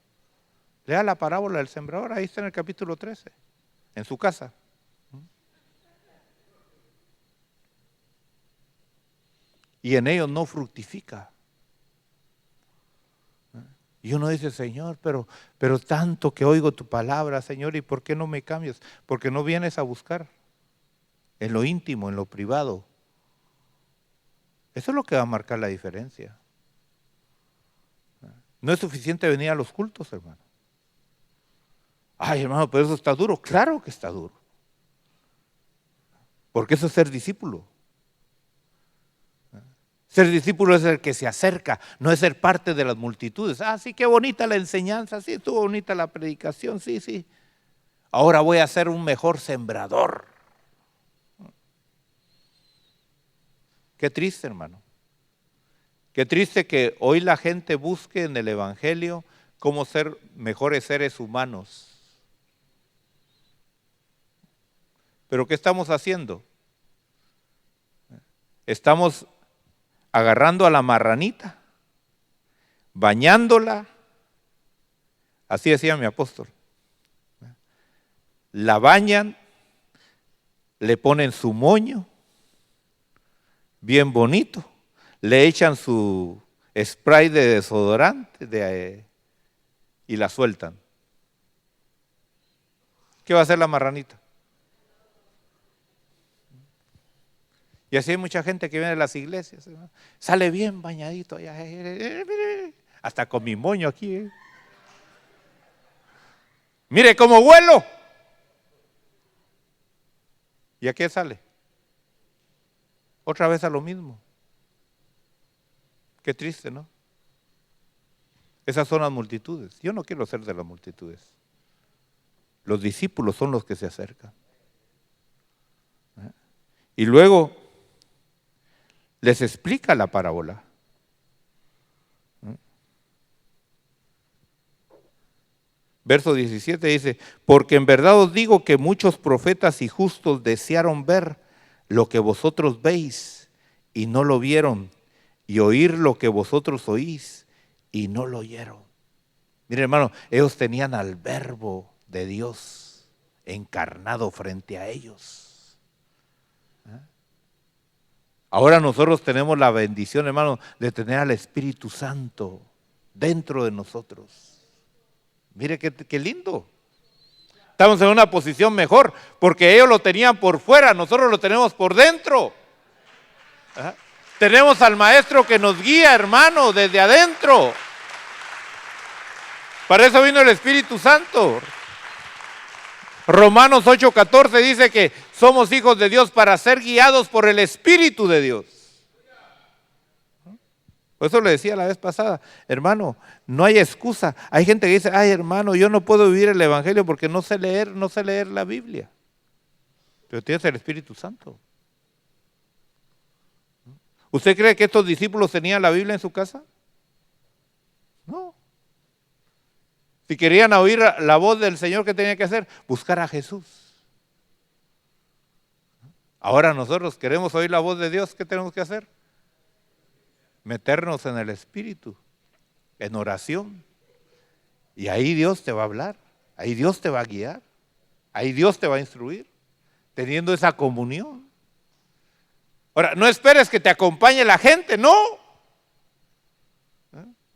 Lea la parábola del sembrador, ahí está en el capítulo 13, en su casa. Y en ellos no fructifica. Y uno dice, Señor, pero tanto que oigo tu palabra, Señor, ¿y por qué no me cambias? Porque no vienes a buscar en lo íntimo, en lo privado. Eso es lo que va a marcar la diferencia. No es suficiente venir a los cultos, hermano. Ay, hermano, pero eso está duro. Claro que está duro. Porque eso es ser discípulo. Ser discípulo es el que se acerca, no es ser parte de las multitudes. Ah, sí, qué bonita la enseñanza, sí, estuvo bonita la predicación, sí, sí. Ahora voy a ser un mejor sembrador. Qué triste, hermano. Qué triste que hoy la gente busque en el Evangelio cómo ser mejores seres humanos. Pero ¿qué estamos haciendo? Estamos agarrando a la marranita, bañándola, así decía mi apóstol. La bañan, le ponen su moño, bien bonito, le echan su spray de desodorante y la sueltan. ¿Qué va a hacer la marranita? Y así hay mucha gente que viene de las iglesias, ¿no? Sale bien bañadito allá, hasta con mi moño aquí. Mire cómo huelo. ¿Y a qué sale? Otra vez a lo mismo. Qué triste, ¿no? Esas son las multitudes. Yo no quiero ser de las multitudes. Los discípulos son los que se acercan. Y luego les explica la parábola. Verso 17 dice, porque en verdad os digo que muchos profetas y justos desearon ver lo que vosotros veis y no lo vieron, y oír lo que vosotros oís y no lo oyeron. Mire, hermano, ellos tenían al Verbo de Dios encarnado frente a ellos. Ahora nosotros tenemos la bendición, hermano, de tener al Espíritu Santo dentro de nosotros. Mire qué lindo. Estamos en una posición mejor, porque ellos lo tenían por fuera, nosotros lo tenemos por dentro. Tenemos al Maestro que nos guía, hermano, desde adentro. Para eso vino el Espíritu Santo. Romanos 8:14 dice que somos hijos de Dios para ser guiados por el Espíritu de Dios. Por eso le decía la vez pasada, hermano, no hay excusa. Hay gente que dice, ay hermano, yo no puedo vivir el Evangelio porque no sé leer la Biblia. Pero tienes el Espíritu Santo. ¿Usted cree que estos discípulos tenían la Biblia en su casa? No. Si querían oír la voz del Señor, ¿qué tenía que hacer? Buscar a Jesús. Ahora nosotros queremos oír la voz de Dios, ¿qué tenemos que hacer? Meternos en el Espíritu, en oración. Y ahí Dios te va a hablar, ahí Dios te va a guiar, ahí Dios te va a instruir, teniendo esa comunión. Ahora, no esperes que te acompañe la gente, no.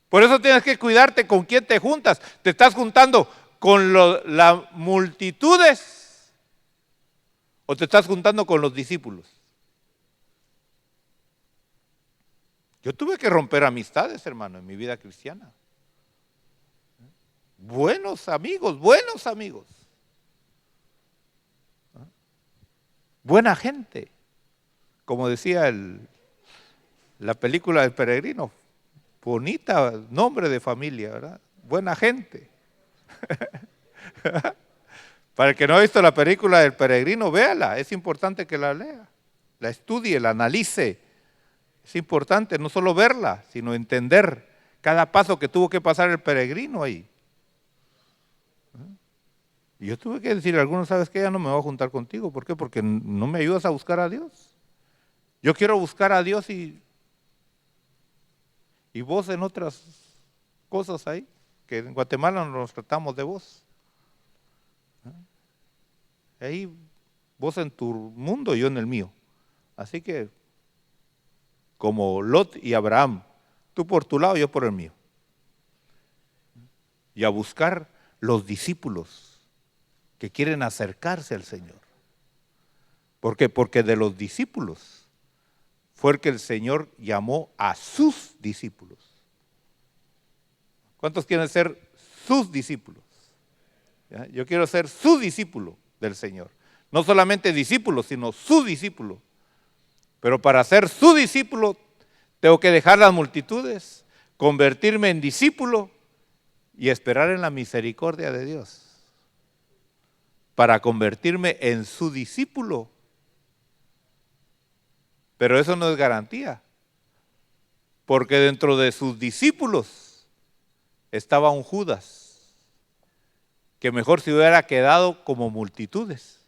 Por eso tienes que cuidarte con quién te juntas. ¿Te estás juntando con las multitudes o te estás juntando con los discípulos? Yo tuve que romper amistades, hermano, en mi vida cristiana. Buenos amigos, buena gente. Como decía la película del Peregrino, bonita nombre de familia, ¿verdad? Buena gente. Para el que no ha visto la película del Peregrino, véala, es importante que la lea, la estudie, la analice. Es importante no solo verla, sino entender cada paso que tuvo que pasar el peregrino ahí. Y yo tuve que decir a algunos, ¿sabes qué? Ya no me voy a juntar contigo. ¿Por qué? Porque no me ayudas a buscar a Dios. Yo quiero buscar a Dios y vos en otras cosas ahí, que en Guatemala nos tratamos de vos. Ahí vos en tu mundo, yo en el mío. Así que, como Lot y Abraham, tú por tu lado, yo por el mío. Y a buscar los discípulos que quieren acercarse al Señor. ¿Por qué? Porque de los discípulos fue el que el Señor llamó a sus discípulos. ¿Cuántos quieren ser sus discípulos? ¿Ya? Yo quiero ser su discípulo del Señor. No solamente discípulo, sino su discípulo. Pero para ser su discípulo, tengo que dejar las multitudes, convertirme en discípulo y esperar en la misericordia de Dios. Para convertirme en su discípulo. Pero eso no es garantía. Porque dentro de sus discípulos estaba un Judas, que mejor se hubiera quedado como multitudes,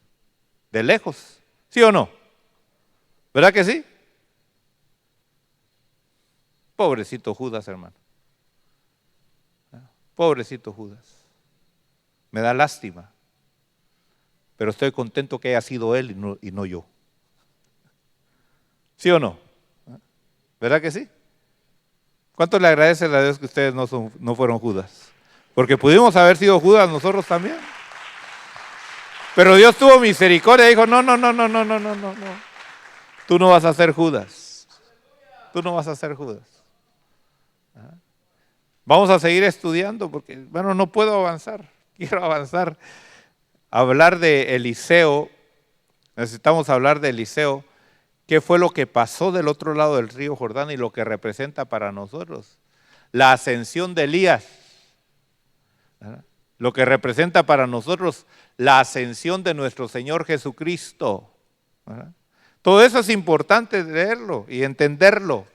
de lejos. ¿Sí o no? ¿Verdad que sí? Pobrecito Judas, hermano. Pobrecito Judas. Me da lástima. Pero estoy contento que haya sido él y no yo. ¿Sí o no? ¿Verdad que sí? ¿Cuánto le agradecen a Dios que ustedes no fueron Judas? Porque pudimos haber sido Judas nosotros también. Pero Dios tuvo misericordia y dijo, no. Tú no vas a ser Judas. Tú no vas a ser Judas. Vamos a seguir estudiando porque, bueno, no puedo avanzar. Quiero avanzar. Hablar de Eliseo. Necesitamos hablar de Eliseo. ¿Qué fue lo que pasó del otro lado del río Jordán y lo que representa para nosotros? La ascensión de Elías. Lo que representa para nosotros la ascensión de nuestro Señor Jesucristo. Todo eso es importante leerlo y entenderlo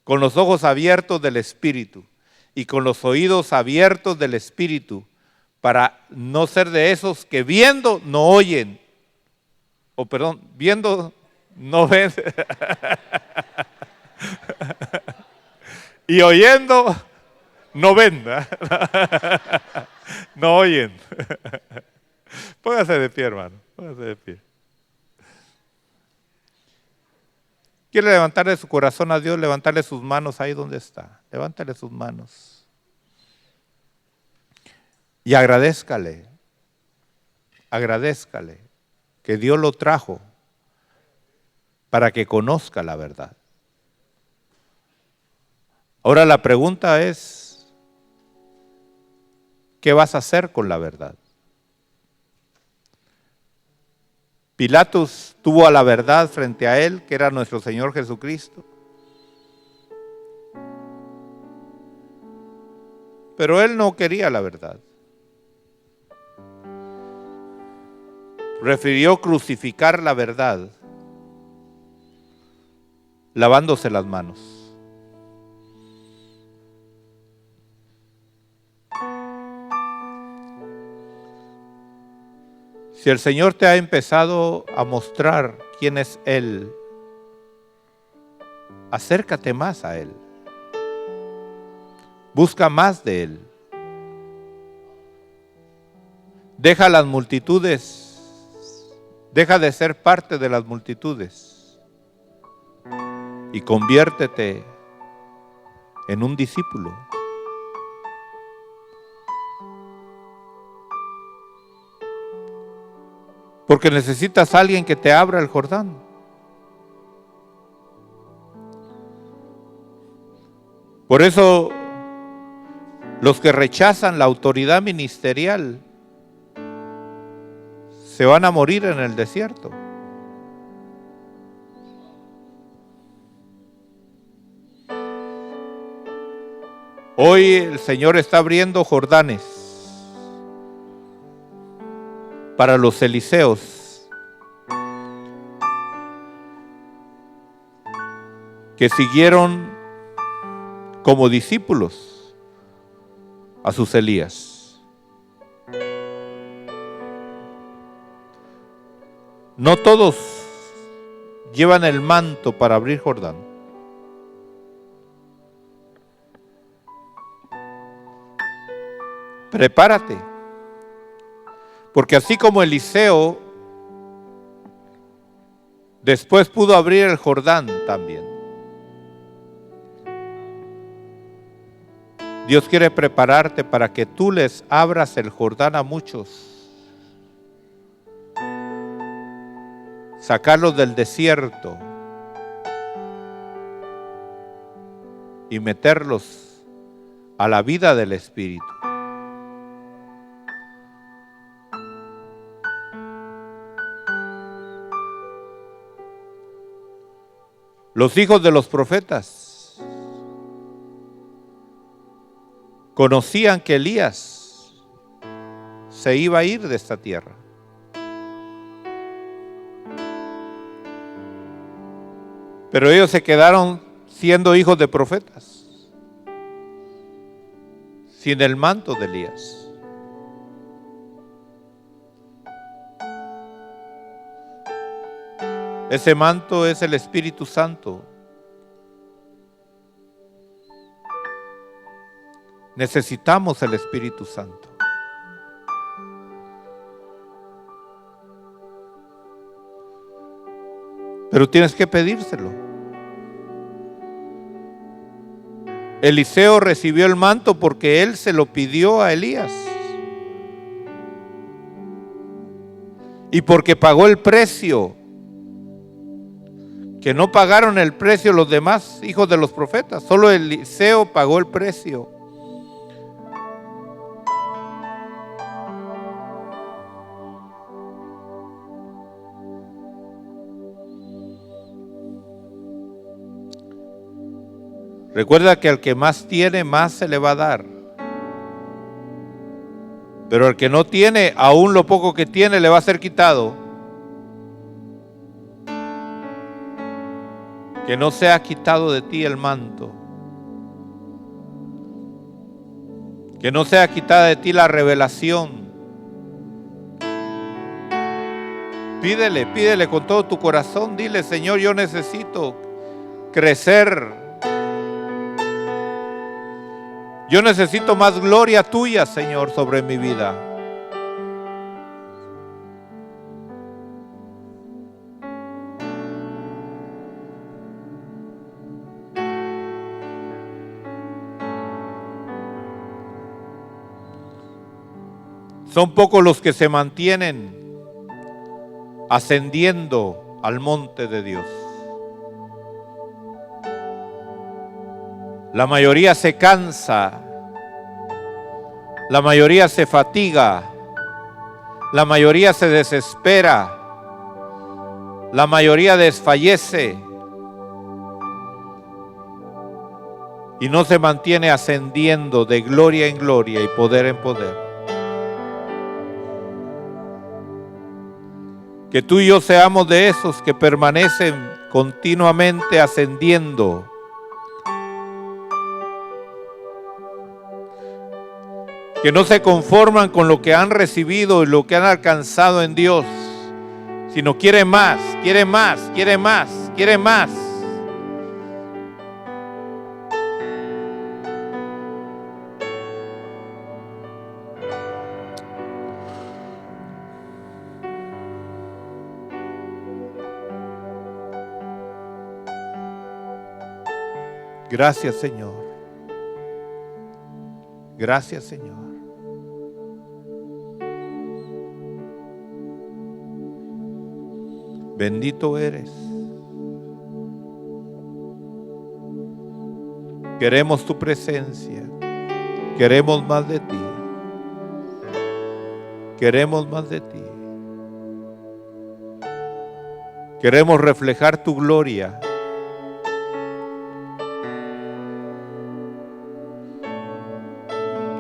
con los ojos abiertos del Espíritu y con los oídos abiertos del Espíritu para no ser de esos que viendo no oyen, o perdón, viendo no ven y oyendo no ven, no oyen. Póngase de pie, hermano, póngase de pie. ¿Quiere levantarle su corazón a Dios? Levantarle sus manos ahí donde está. Levántale sus manos. Y agradézcale que Dios lo trajo para que conozca la verdad. Ahora la pregunta es, ¿qué vas a hacer con la verdad? Pilatos tuvo a la verdad frente a él, que era nuestro Señor Jesucristo. Pero él no quería la verdad. Prefirió crucificar la verdad, lavándose las manos. Si el Señor te ha empezado a mostrar quién es Él, acércate más a Él. Busca más de Él. Deja las multitudes, deja de ser parte de las multitudes y conviértete en un discípulo. Porque necesitas a alguien que te abra el Jordán. Por eso, los que rechazan la autoridad ministerial se van a morir en el desierto. Hoy el Señor está abriendo Jordanes para los Eliseos que siguieron como discípulos a sus Elías. No todos llevan el manto para abrir Jordán. Prepárate. Porque así como Eliseo después pudo abrir el Jordán también, Dios quiere prepararte para que tú les abras el Jordán a muchos. Sacarlos del desierto y meterlos a la vida del Espíritu. Los hijos de los profetas conocían que Elías se iba a ir de esta tierra. Pero ellos se quedaron siendo hijos de profetas, sin el manto de Elías. Ese manto es el Espíritu Santo. Necesitamos el Espíritu Santo. Pero tienes que pedírselo. Eliseo recibió el manto porque él se lo pidió a Elías. Y porque pagó el precio. Que no pagaron el precio los demás hijos de los profetas. Solo Eliseo pagó el precio. Recuerda que al que más tiene, más se le va a dar. Pero al que no tiene, aún lo poco que tiene le va a ser quitado. Que no sea quitado de ti el manto. Que no sea quitada de ti la revelación. Pídele con todo tu corazón. Dile, Señor, yo necesito crecer. Yo necesito más gloria tuya, Señor, sobre mi vida. Son pocos los que se mantienen ascendiendo al monte de Dios. La mayoría se cansa La mayoría se fatiga, la mayoría se desespera, la mayoría desfallece y no se mantiene ascendiendo de gloria en gloria y poder en poder. Que tú y yo seamos de esos que permanecen continuamente ascendiendo. Que no se conforman con lo que han recibido y lo que han alcanzado en Dios, sino quieren más, quieren más, quieren más, quieren más. Gracias, Señor. Gracias, Señor. Bendito eres. Queremos tu presencia. Queremos más de ti. Queremos más de ti. Queremos reflejar tu gloria.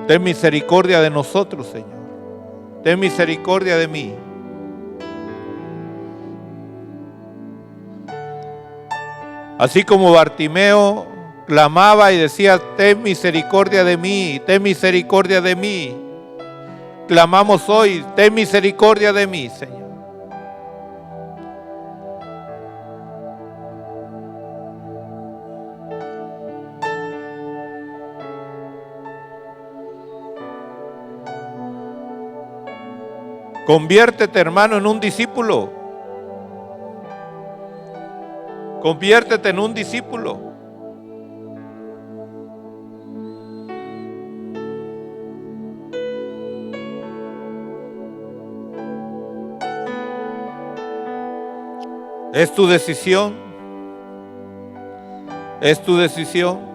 Ten misericordia de nosotros, Señor. Ten misericordia de mí. Así como Bartimeo clamaba y decía, ten misericordia de mí, ten misericordia de mí. Clamamos hoy, ten misericordia de mí, Señor. Conviértete, hermano, en un discípulo. Conviértete en un discípulo. Es tu decisión. Es tu decisión.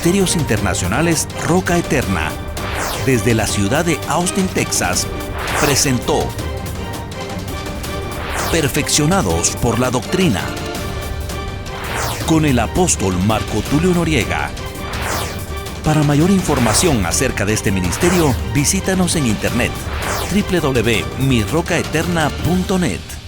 Ministerios Internacionales Roca Eterna. desde la ciudad de Austin, Texas, presentó Perfeccionados por la Doctrina con el apóstol Marco Tulio Noriega. Para mayor información acerca de este ministerio, visítanos en internet www.mirrocaeterna.net.